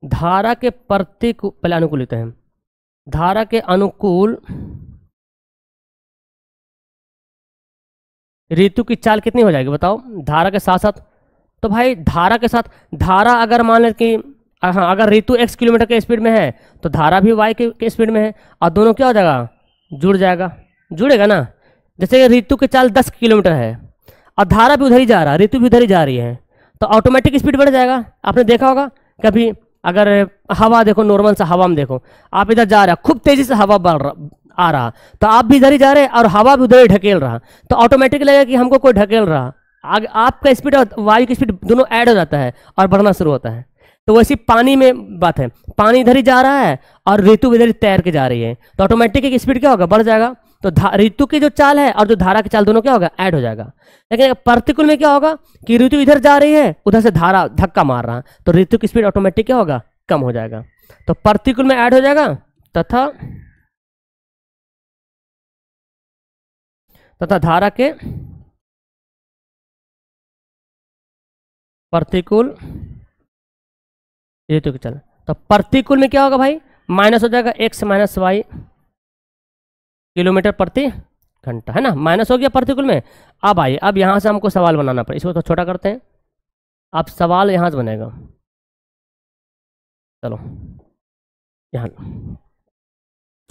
धारा के प्रतिकूल, पहले अनुकूल लिखते हैं, धारा के अनुकूल ऋतु की चाल कितनी हो जाएगी बताओ, धारा के साथ साथ। तो भाई धारा के साथ, धारा अगर मान लें कि हाँ, अगर ऋतु x किलोमीटर के स्पीड में है तो धारा भी y के स्पीड में है, और दोनों क्या हो जाएगा, जुड़ जाएगा, जुड़ेगा ना। जैसे ऋतु की चाल 10 किलोमीटर है और धारा भी उधर ही जा रहा है, ऋतु भी उधर ही जा रही है, तो ऑटोमेटिक स्पीड बढ़ जाएगा। आपने देखा होगा कभी, अगर हवा देखो, नॉर्मल सा हवा में देखो, आप इधर जा रहे हैं, खूब तेजी से हवा बढ़ रहा आ रहा, तो आप भी इधर ही जा रहे हैं और हवा भी उधर ही ढकेल रहा, तो ऑटोमेटिक लगेगा कि हमको कोई ढकेल रहा। आगे आपका स्पीड और वायु की स्पीड दोनों ऐड हो जाता है और बढ़ना शुरू होता है। तो वैसी पानी में बात है, पानी इधर ही जा रहा है और ऋतु इधर ही तैर के जा रही है, तो ऑटोमेटिक एक स्पीड क्या होगा, बढ़ जाएगा। तो ऋतु की जो चाल है और जो धारा की चाल दोनों क्या होगा, ऐड हो जाएगा। लेकिन प्रतिकूल में क्या होगा कि ऋतु इधर जा रही है, उधर से धारा धक्का मार रहा है, तो ऋतु की स्पीड ऑटोमेटिक क्या होगा, कम हो जाएगा। तो प्रतिकूल में ऐड हो जाएगा, तथा धारा के प्रतिकूल ऋतु की चाल। तो प्रतिकूल में क्या होगा भाई, माइनस हो जाएगा x माइनस वाई किलोमीटर प्रति घंटा, है ना, माइनस हो गया प्रतिकूल में। अब आइए, अब यहां से हमको सवाल बनाना पड़ेगा, इसको तो छोटा करते हैं। अब सवाल यहां से बनेगा, चलो यहाँ,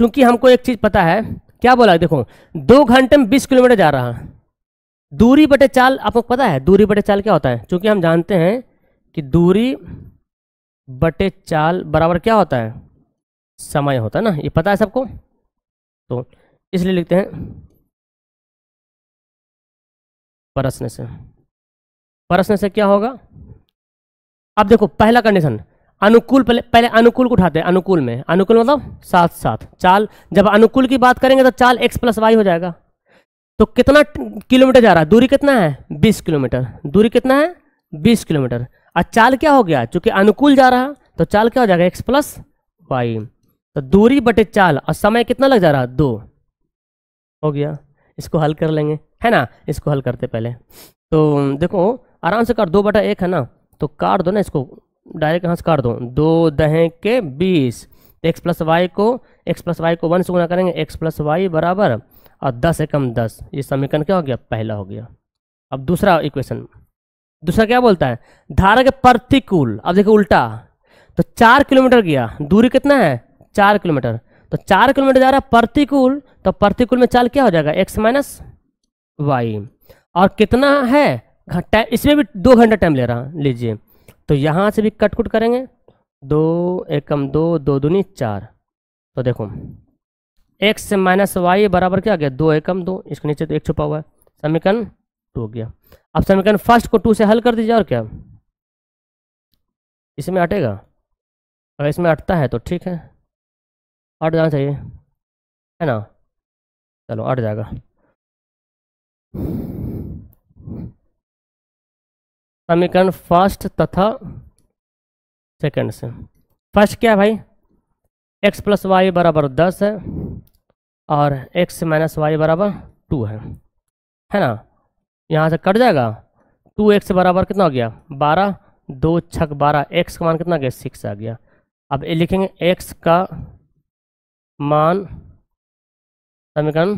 क्योंकि हमको एक चीज पता है, क्या बोला देखो, 2 घंटे में 20 किलोमीटर जा रहा है, दूरी बटे चाल आपको पता है, दूरी बटे चाल क्या होता है, क्योंकि हम जानते हैं कि दूरी बटे चाल बराबर क्या होता है, समय होता है ना, ये पता है सबको, तो इसलिए लिखते हैं प्रश्न से। प्रश्न से क्या होगा, अब देखो पहला कंडीशन अनुकूल, पहले अनुकूल को उठाते हैं। अनुकूल में, अनुकूल मतलब साथ साथ चाल, जब अनुकूल की बात करेंगे तो चाल x प्लस वाई हो जाएगा। तो कितना किलोमीटर जा रहा है, दूरी कितना है 20 किलोमीटर, दूरी कितना है 20 किलोमीटर, और चाल क्या हो गया, चूंकि अनुकूल जा रहा तो चाल क्या हो जाएगा x प्लस वाई। तो दूरी बटे चाल और समय कितना लग जा रहा, 2 हो गया। इसको हल कर लेंगे, है ना, इसको हल करते पहले। तो देखो आराम से कर, 2/1 है ना, तो काट दो ना इसको, डायरेक्ट यहाँ से काट दो, 2 दहें के 20, x प्लस वाई को 1 से गुणा करेंगे, x प्लस वाई बराबर, और 10 एकम 10, ये समीकरण क्या हो गया, पहला हो गया। अब दूसरा इक्वेशन, दूसरा क्या बोलता है, धारा के प्रतिकूल, अब देखो उल्टा, तो 4 किलोमीटर गया, दूरी कितना है 4 किलोमीटर, तो 4 किलोमीटर जा रहा है प्रतिकूल, तो प्रतिकूल में चाल क्या हो जाएगा, x माइनस वाई, और कितना है घंटा, इसमें भी 2 घंटा टाइम ले रहा, लीजिए, तो यहाँ से भी कटकुट करेंगे, 2 एकम 2, 2 दूनी 4, तो देखो x माइनस वाई बराबर क्या आ गया, 2 एकम 2, इसके नीचे तो 1 छुपा हुआ है, समीकरण 2 हो गया। अब समीकरण फर्स्ट को 2 से हल कर दीजिए, और क्या इसमें अटेगा, अगर इसमें अटता है तो ठीक है, अट जाना चाहिए, है ना, चलो अट जाएगा। समीकरण फर्स्ट तथा सेकंड से, फर्स्ट क्या है भाई, x प्लस वाई बराबर 10 है, और x माइनस वाई बराबर 2 है ना, यहाँ से कट जाएगा, 2x बराबर कितना हो गया 12, 2 छक 12, x का मान कितना गया 6 आ गया। अब ये लिखेंगे x का मान समीकरण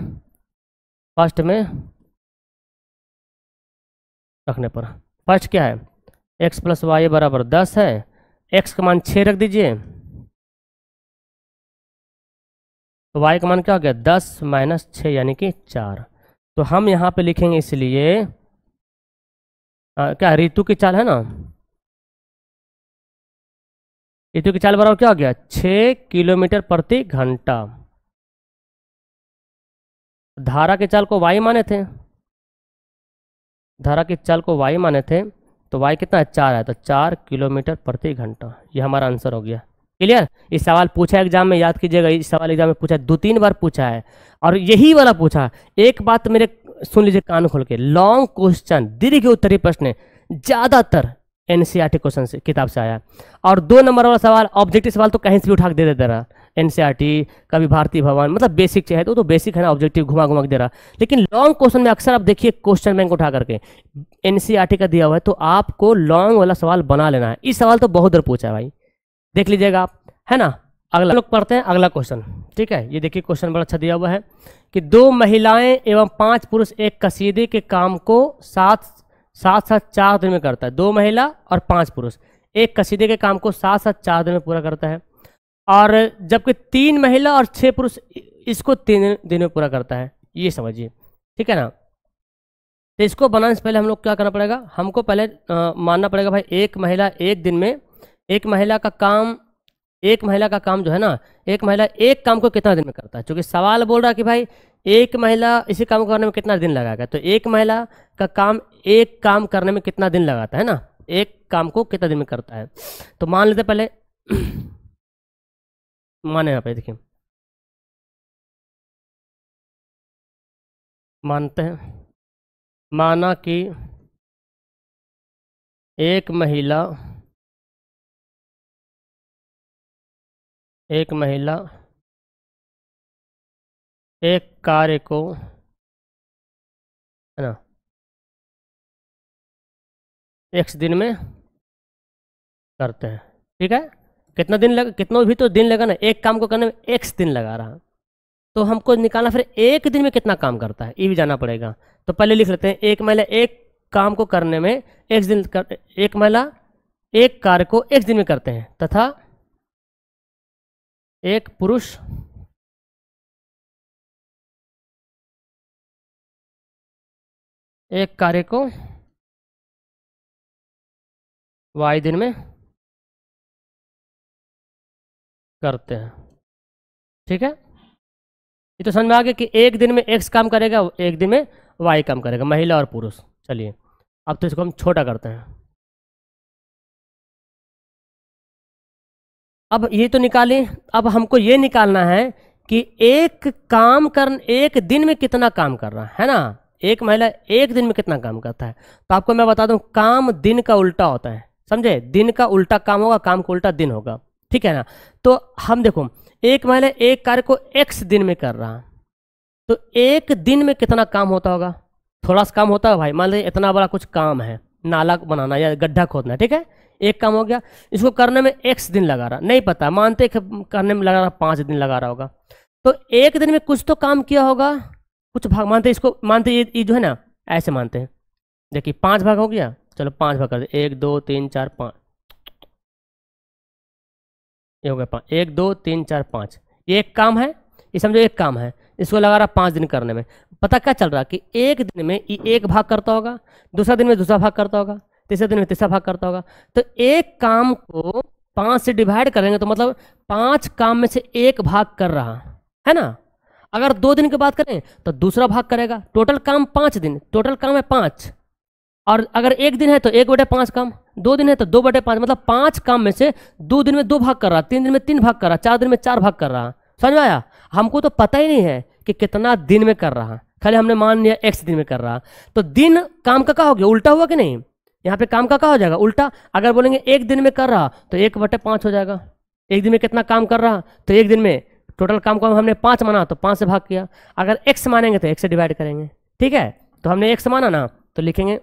फर्स्ट में रखने पर, फर्स्ट क्या है, x प्लस वाई बराबर 10 है, x का मान 6 रख दीजिए, तो y का मान क्या हो गया 10 माइनस 6 यानी कि 4, तो हम यहाँ पे लिखेंगे इसलिए क्या ऋतु की चाल है ना, ऋतु की चाल बराबर क्या हो गया 6 किलोमीटर प्रति घंटा, धारा की चाल को y माने थे, धारा की चाल को y माने थे, तो y कितना है 4 है, तो 4 किलोमीटर प्रति घंटा, ये हमारा आंसर हो गया। क्लियर, इस सवाल पूछा एग्जाम में, याद कीजिएगा, इस सवाल एग्जाम में पूछा 2-3 बार पूछा है, और यही वाला पूछा। एक बात मेरे सुन लीजिए कान खोल के, लॉन्ग क्वेश्चन दीर्घ उत्तरीय प्रश्न ज़्यादातर एनसीईआरटी क्वेश्चन से किताब से आया, और 2 नंबर वाला सवाल ऑब्जेक्टिव सवाल तो कहीं से भी उठा के दे रहा, एनसीईआरटी कभी भारतीय भवन, मतलब बेसिक चाहिए तो बेसिक है ना, ऑब्जेक्टिव घुमा घुमा के दे रहा, लेकिन लॉन्ग क्वेश्चन में अक्सर आप देखिए क्वेश्चन बैंक उठा करके एनसीईआरटी का दिया हुआ है, तो आपको लॉन्ग वाला सवाल बना लेना है। इस सवाल तो बहुत बार पूछा है भाई, देख लीजिएगा आप, है ना। अगला लोग पढ़ते हैं अगला क्वेश्चन, ठीक है, ये देखिए क्वेश्चन बड़ा अच्छा दिया हुआ है कि 2 महिलाएं एवं 5 पुरुष एक कसीदे के काम को साथ साथ 4 दिन में करता है, 2 महिला और 5 पुरुष एक कसीदे के काम को साथ साथ 4 दिन में पूरा करता है, और जबकि 3 महिला और 6 पुरुष इसको 3 दिन में पूरा करता है, ये समझिए, ठीक है ना। तो इसको बनाने से पहले हम लोग क्या करना पड़ेगा, हमको पहले मानना पड़ेगा भाई एक महिला एक दिन में, एक महिला का काम जो है ना, एक महिला एक काम को कितना दिन में करता है, क्योंकि सवाल बोल रहा है कि भाई एक महिला इसी काम को करने में कितना दिन लगाएगा, तो एक महिला का काम एक काम करने में कितना दिन लगाता है ना, एक काम को कितना दिन में करता है। तो मान लेते पहले माने यहाँ पे देखिए, मानते हैं, माना कि एक महिला एक कार्य को, है ना, x दिन में करते हैं, ठीक है, कितना भी तो दिन लगा ना, एक काम को करने में x दिन लगा रहा, तो हमको निकालना फिर एक दिन में कितना काम करता है, ये भी जाना पड़ेगा। तो पहले लिख लेते हैं, एक महिला एक काम को करने में एक महिला एक कार्य को x दिन में करते हैं, तथा एक पुरुष एक कार्य को y दिन में करते हैं, ठीक है। ये तो समझ में आ गया कि एक दिन में x काम करेगा, एक दिन में y काम करेगा, महिला और पुरुष। चलिए अब तो इसको हम छोटा करते हैं, अब ये तो निकालें, अब हमको ये निकालना है कि एक दिन में कितना काम कर रहा है ना, एक महिला एक दिन में कितना काम करता है। तो आपको मैं बता दूं, काम दिन का उल्टा होता है, समझे, दिन का उल्टा काम होगा, काम का उल्टा दिन होगा, ठीक है ना। तो हम देखो, एक महिला एक कार्य को x दिन में कर रहा, तो एक दिन में कितना काम होता होगा, थोड़ा सा काम होता है भाई, मान लीजिए इतना बड़ा कुछ काम है, नाला बनाना या गड्ढा खोदना, ठीक है, एक काम हो गया, इसको करने में x दिन लगा रहा, नहीं पता, मानते करने में लगा रहा 5 दिन लगा रहा होगा, तो एक दिन में कुछ तो काम किया होगा, कुछ भाग मानते हैं, इसको मानते हैं ये जो है ना ऐसे मानते हैं। देखिए 5 भाग हो गया, चलो 5 भाग कर दे, 1 2 3 4 5, ये हो गया 5, 1 2 3 4 5। ये एक काम है, ये समझो एक काम है, इसको लगा रहा 5 दिन करने में। पता क्या चल रहा कि एक दिन में ये एक भाग करता होगा, दूसरा दिन में दूसरा भाग करता होगा, तीसरे दिन में तीसरा भाग करता होगा। तो एक काम को 5 से डिवाइड करेंगे तो मतलब 5 काम में से एक भाग कर रहा है ना। अगर 2 दिन की बात करें तो दूसरा भाग करेगा। टोटल काम 5 दिन, टोटल काम है 5। और अगर एक दिन है तो 1/5 काम, 2 दिन है तो 2/5, मतलब 5 काम में से 2 दिन में 2 भाग कर रहा, 3 दिन में 3 भाग कर रहा, 4 दिन में 4 भाग कर रहा। समझ में आया? हमको तो पता ही नहीं है कि कितना दिन में कर रहा, खाली हमने मान लिया x दिन में कर रहा। तो दिन काम का क्या हो गया, उल्टा हुआ कि नहीं? यहाँ पे काम का क्या हो जाएगा, उल्टा। अगर बोलेंगे एक दिन में कर रहा तो 1/5 हो जाएगा। एक दिन में कितना काम कर रहा, तो एक दिन में टोटल काम को हमने 5 माना तो 5 से भाग किया। अगर x मानेंगे तो x से डिवाइड करेंगे, ठीक है। तो हमने x माना ना तो लिखेंगे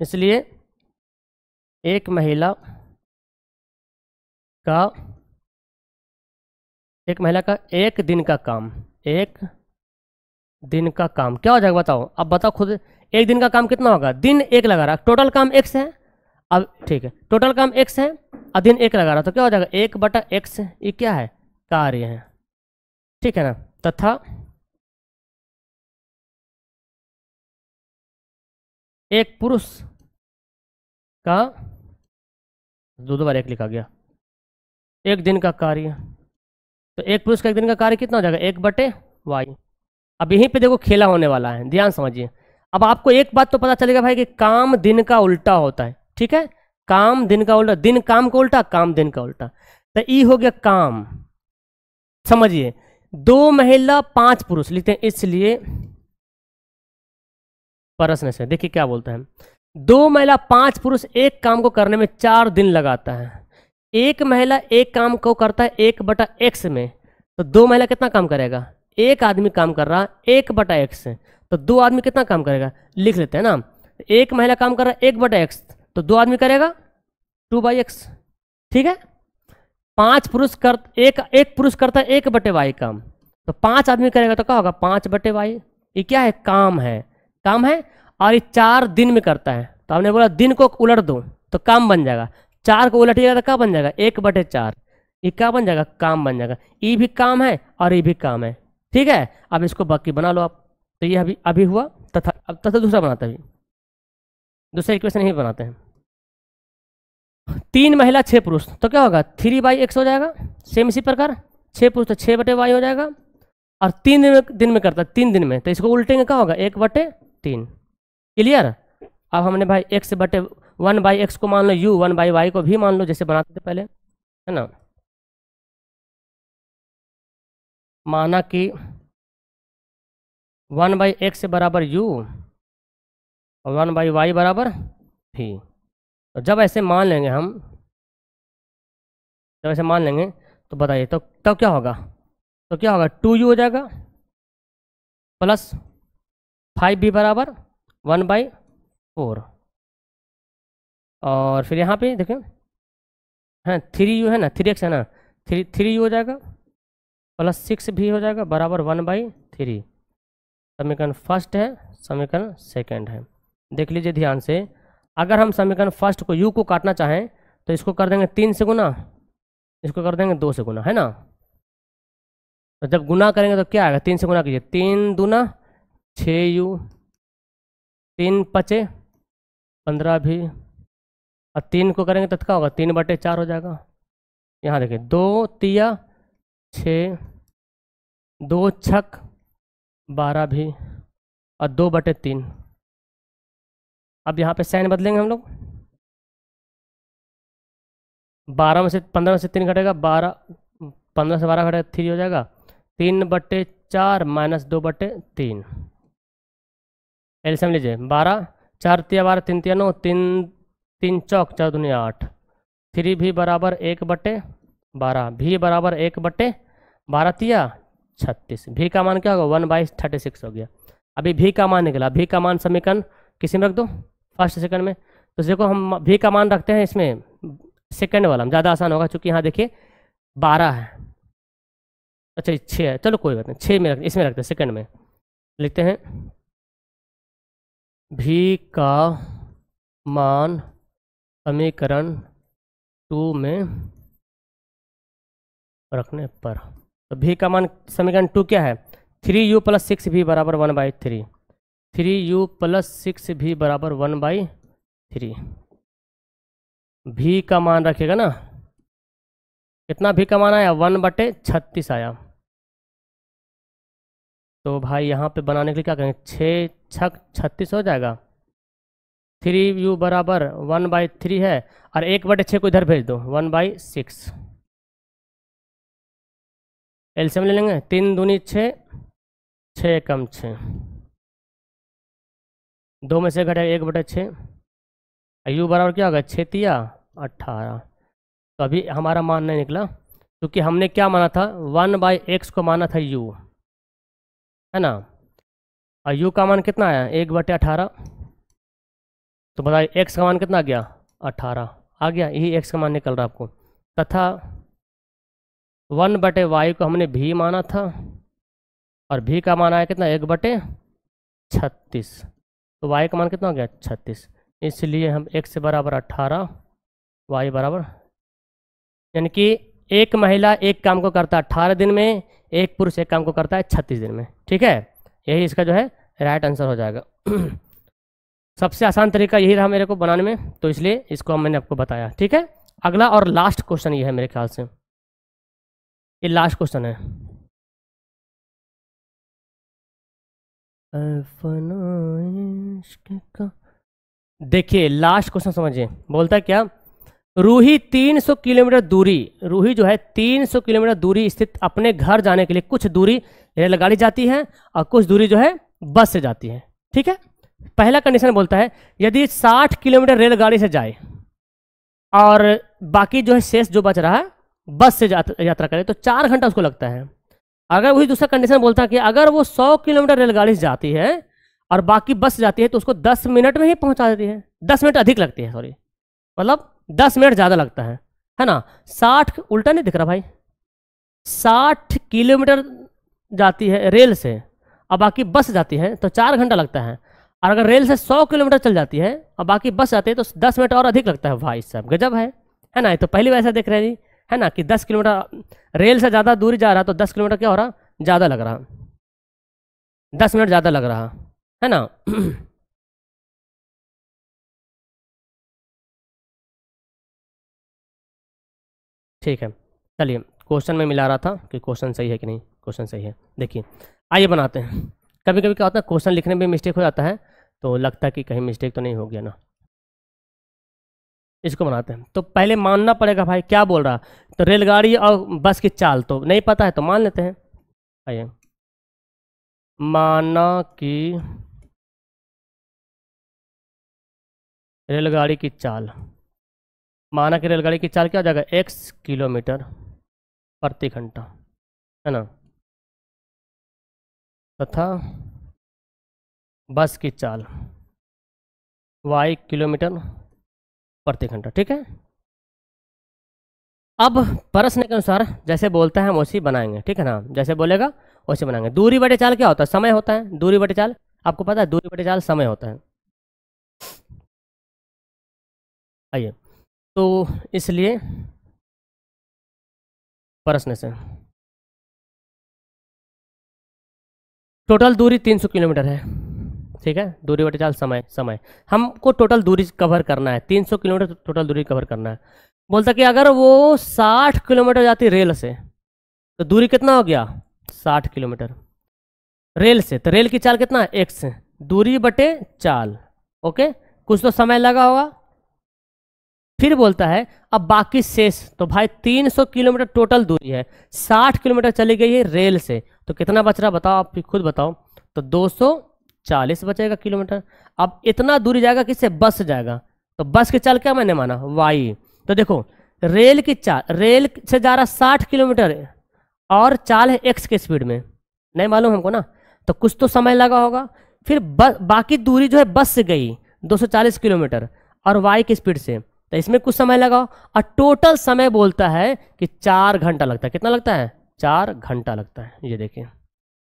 इसलिए एक महिला का एक दिन का काम, एक दिन का काम क्या हो जाएगा बताओ? अब बताओ खुद, एक दिन का काम कितना होगा? दिन एक लगा रहा, टोटल काम x है। अब ठीक है, टोटल काम x है और दिन एक लगा रहा, तो क्या हो जाएगा 1/x। ये क्या है, कार्य है, ठीक है ना। तथा एक पुरुष का, दो बार एक लिखा गया, एक दिन का कार्य, तो एक पुरुष का एक दिन का कार्य कितना हो जाएगा 1/y। अब यहीं पे देखो खेला होने वाला है, ध्यान समझिए। अब आपको एक बात तो पता चलेगा भाई कि काम दिन का उल्टा होता है, ठीक है। काम दिन का उल्टा, दिन काम का उल्टा, काम दिन का उल्टा। तो ई हो गया काम, समझिए। 2 महिला 5 पुरुष लिखते हैं, इसलिए प्रश्न से देखिए क्या बोलते हैं। 2 महिला 5 पुरुष एक काम को करने में 4 दिन लगाता है। एक महिला एक काम को करता है 1/x में, तो 2 महिला कितना काम करेगा? एक आदमी काम कर रहा 1/x, तो 2 आदमी कितना काम करेगा? लिख लेते हैं ना, एक महिला काम कर रहा है 1/x, तो 2 आदमी करेगा 2/x, ठीक है। 5 पुरुष कर, एक पुरुष करता है 1/y काम, तो 5 आदमी करेगा तो क्या होगा 5/y। ये क्या है, काम है, काम है। और ये 4 दिन में करता है, तो हमने बोला दिन को उलट दो तो काम बन जाएगा। 4 को उलटिएगा तो क्या बन जाएगा 1/4, ये क्या बन जाएगा, काम बन जाएगा। ये भी काम है और ये भी काम है, ठीक है। अब इसको बाकी बना लो आप। तो ये अभी हुआ तथा, अब तथा दूसरा बनाते हैं, दूसरा इक्वेशन ही बनाते हैं। 3 महिला 6 पुरुष, तो क्या होगा 3/x हो जाएगा। सेम इसी प्रकार 6 पुरुष तो 6/y हो जाएगा। और 3 दिन में करता है, 3 दिन में, तो इसको उल्टेंगे क्या होगा 1/3। क्लियर? अब हमने भाई x/1/x को मान लो u, 1/y को भी मान लो, जैसे बनाते थे पहले, है ना। माना कि 1/x बराबर u और 1/y बराबर v। तो जब ऐसे मान लेंगे हम, जब ऐसे मान लेंगे तो बताइए तो तब क्या होगा? तो क्या होगा 2u हो जाएगा प्लस 5v बराबर 1/4। और फिर यहाँ पे देखें, हाँ 3u है ना, 3x है ना, 3u हो जाएगा प्लस 6v हो जाएगा बराबर 1/3। समीकरण फर्स्ट है, समीकरण सेकंड है। देख लीजिए ध्यान से, अगर हम समीकरण फर्स्ट को u को काटना चाहें तो इसको कर देंगे 3 से गुना, इसको कर देंगे 2 से गुना, है ना। तो जब गुना करेंगे तो क्या आएगा, 3 से गुना कीजिए, 3 दूना 6u, 3 पचे 15v, और 3 को करेंगे तो क्या होगा 3/4 हो जाएगा। यहाँ देखिए 2 तिया 6, 2 छक 12v और 2/3। अब यहाँ पे साइन बदलेंगे हम लोग, 12 में से 15 में से 3 घटेगा, 12, 15 से 12 घटेगा 3 हो जाएगा, 3/4 माइनस 2/3। एलसीएम लीजिए, 12 4 तिया 12, 3 तिया 9, 3 चौक 4 दूनी 8, 3v बराबर 1/12, v बराबर 1/12 तिया 36। v का मान क्या होगा 1/36 हो गया। अभी v का मान निकला, v का मान समीकरण किसी में रख दो, फर्स्ट सेकंड में। तो देखो हम v का मान रखते हैं इसमें सेकंड वाला, ज़्यादा आसान होगा, क्योंकि यहाँ देखिए 12 है, अच्छा 6 है, चलो कोई बात नहीं, 6 में इसमें रखते हैं, सेकंड में लिखते हैं भी का मान समीकरण 2 में रखने पर, तो भी का मान समीकरण 2 क्या है, 3u + 6v = 1/3, 3u + 6v = 1/3। भी का मान रखिएगा ना, कितना भी का मान आया, 1/36 आया। तो भाई यहाँ पे बनाने के लिए क्या करेंगे, 6 छक 36 हो जाएगा, 3u = 1/3 है, और 1/6 को इधर भेज दो, 1/6। एलसीएम ले लेंगे, 3 दूनी 6, 6 कम 6, 2 में से घटा 1/6, u बराबर क्या होगा, 6 तिया 18। तो अभी हमारा मान नहीं निकला, क्योंकि हमने क्या माना था, 1/x को माना था u, है ना, और u का मान कितना आया, 1/18। तो बताइए x का मान कितना आ गया, 18 आ गया, यही x का मान निकल रहा है आपको। तथा 1/y को हमने भी माना था, और भी का मान आया कितना, 1/36, तो y का मान कितना हो गया, 36। इसलिए हम x बराबर 18, y बराबर, यानी कि एक महिला एक काम को करता है 18 दिन में, एक पुरुष एक काम को करता है 36 दिन में। ठीक है, यही इसका जो है राइट आंसर हो जाएगा। सबसे आसान तरीका यही रहा मेरे को बनाने में, तो इसलिए इसको मैंने आपको बताया। ठीक है, अगला और लास्ट क्वेश्चन ये है मेरे ख्याल से, ये लास्ट क्वेश्चन है। देखिए लास्ट क्वेश्चन समझिए, बोलता है क्या, रूही 300 किलोमीटर दूरी, रूही जो है 300 किलोमीटर दूरी स्थित अपने घर जाने के लिए कुछ दूरी रेलगाड़ी जाती है और कुछ दूरी जो है बस से जाती है। ठीक है, पहला कंडीशन बोलता है यदि 60 किलोमीटर रेलगाड़ी से जाए और बाकी जो है शेष जो बच रहा है बस से यात्रा करे तो 4 घंटा उसको लगता है। अगर वही दूसरा कंडीशन बोलता है कि अगर वो 100 किलोमीटर रेलगाड़ी से जाती है और बाकी बस से जाती है तो उसको 10 मिनट में ही पहुंचा देती है, 10 मिनट अधिक लगती है, सॉरी, मतलब 10 मिनट ज़्यादा लगता है ना। 60 उल्टा नहीं दिख रहा भाई, 60 किलोमीटर जाती है रेल से और बाकी बस जाती है तो 4 घंटा लगता है, और अगर रेल से 100 किलोमीटर चल जाती है और बाकी बस जाती है तो 10 मिनट और अधिक लगता है। भाई साहब गजब है ना। ये तो पहली वैसा देख रहे हैं जी, है ना, कि 10 किलोमीटर रेल से ज़्यादा दूरी जा रहा तो 10 किलोमीटर क्या हो रहा, ज़्यादा लग रहा, 10 मिनट ज़्यादा लग रहा है ना। ठीक है, चलिए क्वेश्चन में मिला रहा था कि क्वेश्चन सही है कि नहीं, क्वेश्चन सही है। देखिए आइए बनाते हैं। कभी कभी क्या होता है क्वेश्चन लिखने में मिस्टेक हो जाता है, तो लगता है कि कहीं मिस्टेक तो नहीं हो गया ना। इसको बनाते हैं, तो पहले मानना पड़ेगा भाई क्या बोल रहा, तो रेलगाड़ी और बस की चाल तो नहीं पता है तो मान लेते हैं। आइए, माना कि रेलगाड़ी की चाल, माना कि रेलगाड़ी की चाल क्या हो जाएगा, x किलोमीटर प्रति घंटा, है ना, तथा बस की चाल y किलोमीटर प्रति घंटा। ठीक है, अब प्रश्न के अनुसार जैसे बोलता है हम वैसे बनाएंगे। ठीक है ना, जैसे बोलेगा वैसे बनाएंगे। दूरी बटे चाल क्या होता है, समय होता है। दूरी बटे चाल आपको पता है, दूरी बटे चाल समय होता है। आइए, तो इसलिए प्रश्न से टोटल दूरी 300 किलोमीटर है। ठीक है, दूरी बटे चाल समय हमको टोटल दूरी कवर करना है, 300 किलोमीटर टोटल दूरी कवर करना है। बोलता कि अगर वो 60 किलोमीटर जाती रेल से तो दूरी कितना हो गया, 60 किलोमीटर रेल से, तो रेल की चाल कितना है, x, दूरी बटे चाल। ओके, कुछ तो समय लगा होगा। फिर बोलता है अब बाकी शेष, तो भाई 300 किलोमीटर टोटल दूरी है, 60 किलोमीटर चली गई है रेल से, तो कितना बच रहा बताओ, आप खुद बताओ। तो 240 बचेगा किलोमीटर। अब इतना दूरी जाएगा किससे, बस से जाएगा, तो बस की चाल क्या मैंने माना, y। तो देखो रेल की चाल, रेल से जा रहा 60 किलोमीटर और चाल है x के स्पीड में, नहीं मालूम हमको ना, तो कुछ तो समय लगा होगा। फिर बाकी दूरी जो है बस से गई 240 किलोमीटर और y की स्पीड से, तो इसमें कुछ समय लगा, और टोटल समय बोलता है कि 4 घंटा लगता है। कितना लगता है, 4 घंटा लगता है, ये देखिए,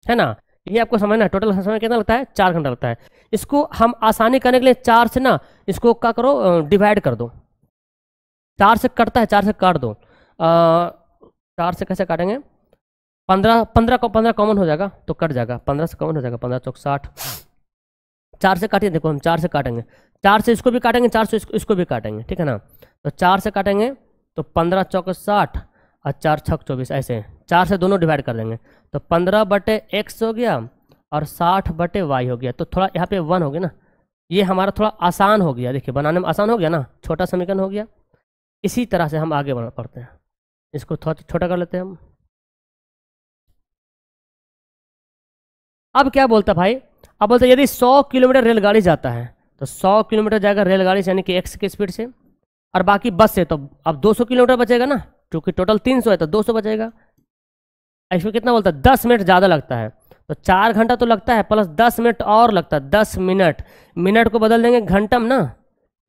है ना। ये आपको समझना है, टोटल समय कितना लगता है, 4 घंटा लगता है। इसको हम आसानी करने के लिए 4 से ना इसको क्या करो, डिवाइड कर दो। 4 से कटता है, 4 से काट दो। 4 से कैसे काटेंगे, 15 15 को 15 कॉमन हो जाएगा तो कट जाएगा, 15 से कॉमन हो जाएगा, 15 चौक 60। 4 से काटिए, देखो हम 4 से काटेंगे, 4 से इसको भी काटेंगे, 4 से इसको भी काटेंगे, ठीक है ना। तो 4 से काटेंगे तो 15 चौक 60 और 4 छक 24, ऐसे 4 से दोनों डिवाइड कर देंगे तो 15/x हो गया और 60/y हो गया। तो थोड़ा यहाँ पे 1 हो गया ना, ये हमारा थोड़ा आसान हो गया, देखिए बनाने में आसान हो गया ना, छोटा समीकरण हो गया। इसी तरह से हम आगे बढ़ पड़ते हैं, इसको थोड़ा छोटा कर लेते हैं हम। अब क्या बोलता भाई, अब बोलता यदि 100 किलोमीटर रेलगाड़ी जाता है तो 100 किलोमीटर जाएगा रेलगाड़ी से, यानी कि x की स्पीड से, और बाकी बस से, तो अब 200 किलोमीटर बचेगा ना, क्योंकि टोटल 300 है तो 200 बचेगा। इसमें कितना बोलता है, 10 मिनट ज़्यादा लगता है, तो 4 घंटा तो लगता है प्लस 10 मिनट और लगता है, 10 मिनट। मिनट को बदल देंगे घंटा में ना,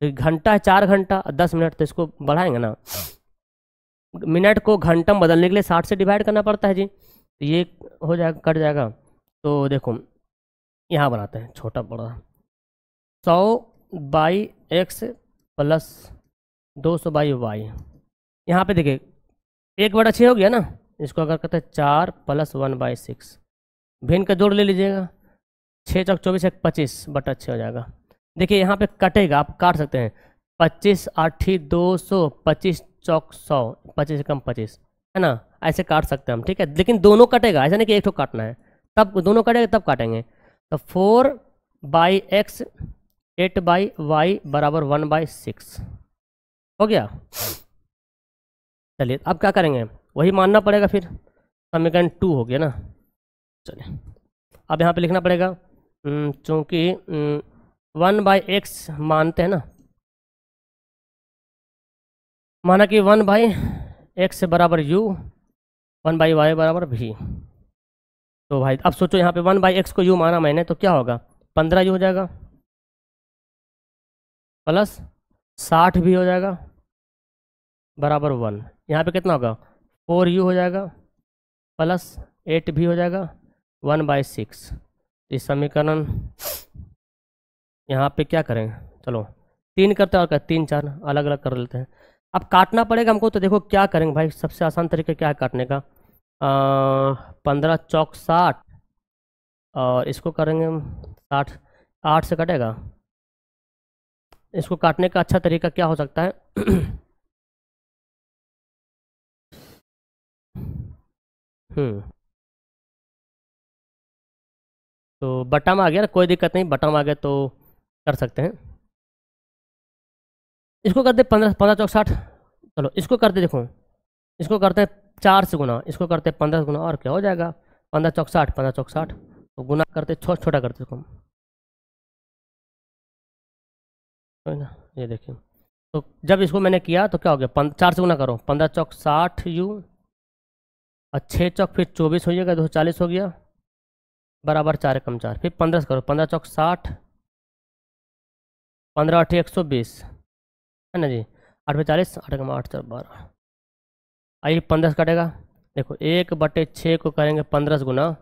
तो घंटा है 4 घंटा, 10 मिनट, तो इसको बढ़ाएंगे ना, मिनट को घंटा में बदलने के लिए 60 से डिवाइड करना पड़ता है जी, तो ये हो जाएगा, कट जाएगा। तो देखो यहाँ बनाते हैं छोटा बड़ा, 100/x प्लस 200/y। यहाँ पे देखिए 1/6 हो गया ना, इसको अगर कहते हैं 4 + 1/6, भिन्न का जोड़ ले लीजिएगा, 6 चौक 24 1 25/6 हो जाएगा। देखिए यहाँ पे कटेगा, आप काट सकते हैं, 25 8 200, 25 चौक 100, 25 कम 25, है ना, ऐसे काट सकते हैं हम, ठीक है। लेकिन दोनों कटेगा, ऐसा नहीं कि एक ठो काटना है, तब दोनों कटेगा तब काटेंगे। तो 4/x 8/y बराबर 1/6 हो गया। चलिए अब क्या करेंगे, वही मानना पड़ेगा, फिर समीकरण 2 हो गया ना। चलिए अब यहाँ पे लिखना पड़ेगा, चूँकि 1/x मानते हैं ना, माना कि 1/x बराबर u, 1/y बराबर v। तो भाई अब सोचो यहाँ पे 1/x को u माना मैंने, तो क्या होगा, 15u हो जाएगा प्लस 60 भी हो जाएगा बराबर 1। यहाँ पे कितना होगा, 4u हो जाएगा प्लस 8 भी हो जाएगा 1/6। इस समीकरण यहाँ पे क्या करें, चलो 3 करते हैं और क्या, 3 4 अलग अलग कर लेते हैं। अब काटना पड़ेगा हमको, तो देखो क्या करेंगे भाई, सबसे आसान तरीका क्या है काटने का, 15 चौक 60 और इसको करेंगे हम 60, 8 से कटेगा। इसको काटने का अच्छा तरीका क्या हो सकता है तो बट्टा में आ गया ना, कोई दिक्कत नहीं, बट्टा में आ गया तो कर सकते हैं। इसको करते 15 15 चौक 60, चलो इसको करते, देखो इसको करते हैं 4 से गुना, इसको करते हैं 15 से गुना, और क्या हो जाएगा, 15 चौक 60, 15 चौक 60, तो गुना करते छोटा करते इसको, है ना। ये देखिए, तो जब इसको मैंने किया तो क्या हो गया, 4 से गुना करो, 15 चौक 60u और 6 चौक फिर 24 हो जाएगा, 240 हो गया बराबर 4 कम 4, फिर 15 से करो, 15 चौक 60, 15 8 120, है ना जी, 8 पे 40, 8 कम 8 4 12। आइए 15 से कटेगा, देखो 1/6 को करेंगे 15 से गुना,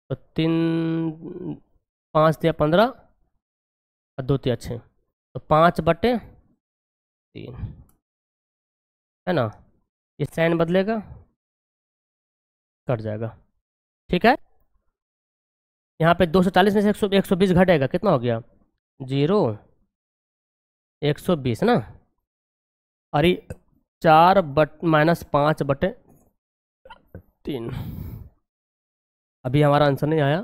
तो 3 5 दिया 15 और 2 तिया 6, तो 5/3, है ना। ये साइन बदलेगा, कट जाएगा, ठीक है। यहाँ पे 240 में से 120 घटेगा, कितना हो गया, 0 120 ना, और ये 4/-5/3। अभी हमारा आंसर नहीं आया,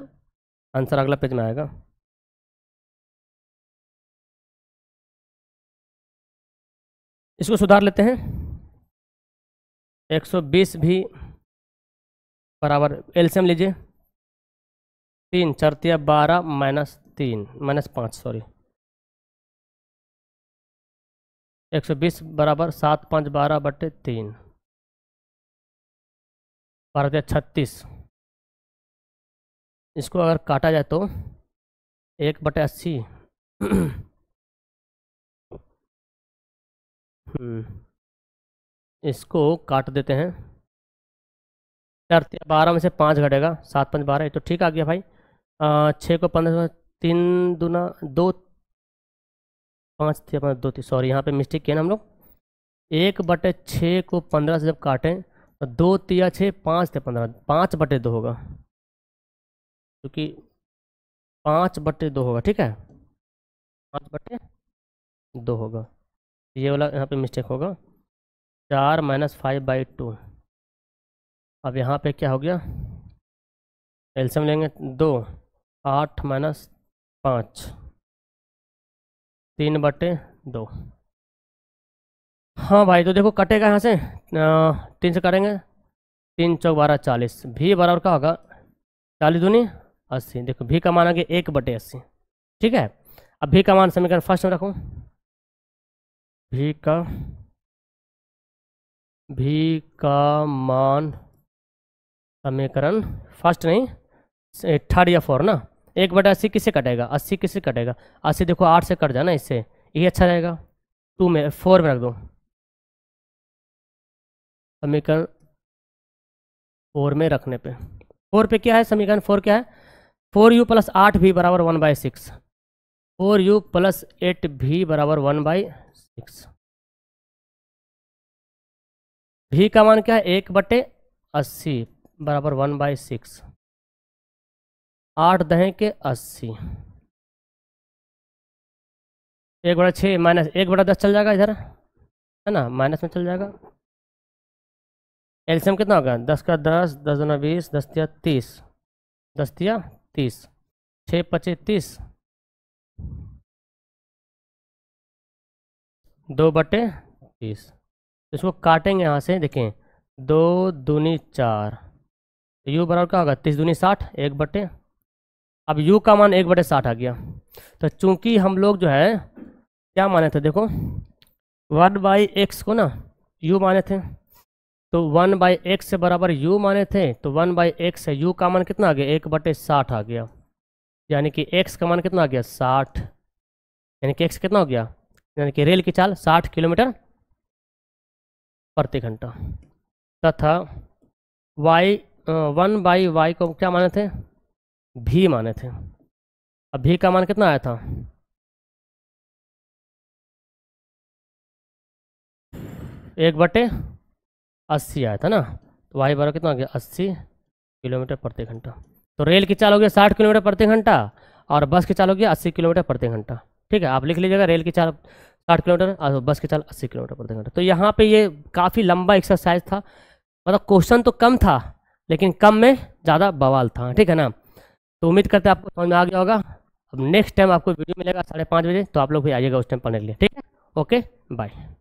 आंसर अगला पेज में आएगा। इसको सुधार लेते हैं, 120 भी बराबर एलसीएम लीजिए, 3 4 12 -3 -5 सॉरी, 120 बराबर 7 5 12/3, 12 36। इसको अगर काटा जाए तो 1/80 इसको काट देते हैं, 12 में से 5 घटेगा, 7 5 12, ये तो ठीक आ गया भाई। 6 को 15, 3 दूना 2, 5 थी अपना 2 थी, सॉरी यहाँ पे मिस्टेक किया ना हम लोग। 1/6 को 15 से जब काटें तो 2 तिया 6, 5 थे 15, 5/2 होगा, क्योंकि 5/2 होगा, ठीक है, 5/2 होगा, ये वाला यहाँ पे मिस्टेक होगा। 4 - 5/2। अब यहाँ पे क्या हो गया, एलसीएम लेंगे 2, 8 - 5, 3/2। हाँ भाई, तो देखो कटेगा यहाँ से 3 से करेंगे, 3 चौक 12 40, भी बराबर का होगा 40 दूनी 80। देखो भी का मान आ गया 1/80, ठीक है। अब भी का मान समीकरण फर्स्ट में रखूँ, भी का मान समीकरण फर्स्ट नहीं, थर्ड या फोर ना। 1/80 किससे कटेगा, 80 किससे कटेगा, 80 देखो 8 से कट जाना, इससे ये अच्छा रहेगा। 2 में 4 में रख दो, समीकरण 4 में रखने पे 4 पे क्या है, समीकरण 4 क्या है, 4u + 8v = 1/6, 4u + 8v = 1/6। भी का मान क्या है, 1/80 = 1/6, 8 दहें के 80, 1/6 माइनस 1/10 चल जाएगा इधर, है ना, माइनस में चल जाएगा। एलसीएम कितना होगा, 10 का 10, 10 दूना 20, 10 तिया 30, 10 तिया 30, 6 × 25 30, 2/30। इसको काटेंगे यहाँ से, देखें 2 दूनी 4, यू बराबर क्या होगा, 30 दूनी 60, 1/। अब u का मान 1/60 आ गया। तो चूंकि हम लोग जो है क्या माने थे, देखो 1/x को ना u माने थे, तो 1/x से बराबर u माने थे, तो 1/x से u का मान कितना आ गया, 1/60 आ गया, यानी कि x का मान कितना आ गया 60, यानी कि x कितना हो गया, यानी कि रेल की चाल 60 किलोमीटर प्रति घंटा। तथा y 1/y को क्या माने थे, भी माने थे। अब भी का मान कितना आया था, 1/80 आया था ना, तो वाई बराबर कितना हो गया 80 किलोमीटर प्रति घंटा। तो रेल की चाल हो गया 60 किलोमीटर प्रति घंटा और बस की चाल हो गया 80 किलोमीटर प्रति घंटा, ठीक है। आप लिख लीजिएगा, रेल की चाल 60 किलोमीटर और बस की चाल 80 किलोमीटर प्रति घंटा। तो यहाँ पे ये काफ़ी लंबा एक्सरसाइज था, मतलब क्वेश्चन तो कम था लेकिन कम में ज़्यादा बवाल था, ठीक है ना। तो उम्मीद करते हैं आपको समझ में आ गया होगा। अब नेक्स्ट टाइम आपको वीडियो मिलेगा 5:30 बजे, तो आप लोग भी आइएगा उस टाइम पढ़ने के लिए, ठीक है। Okay, bye.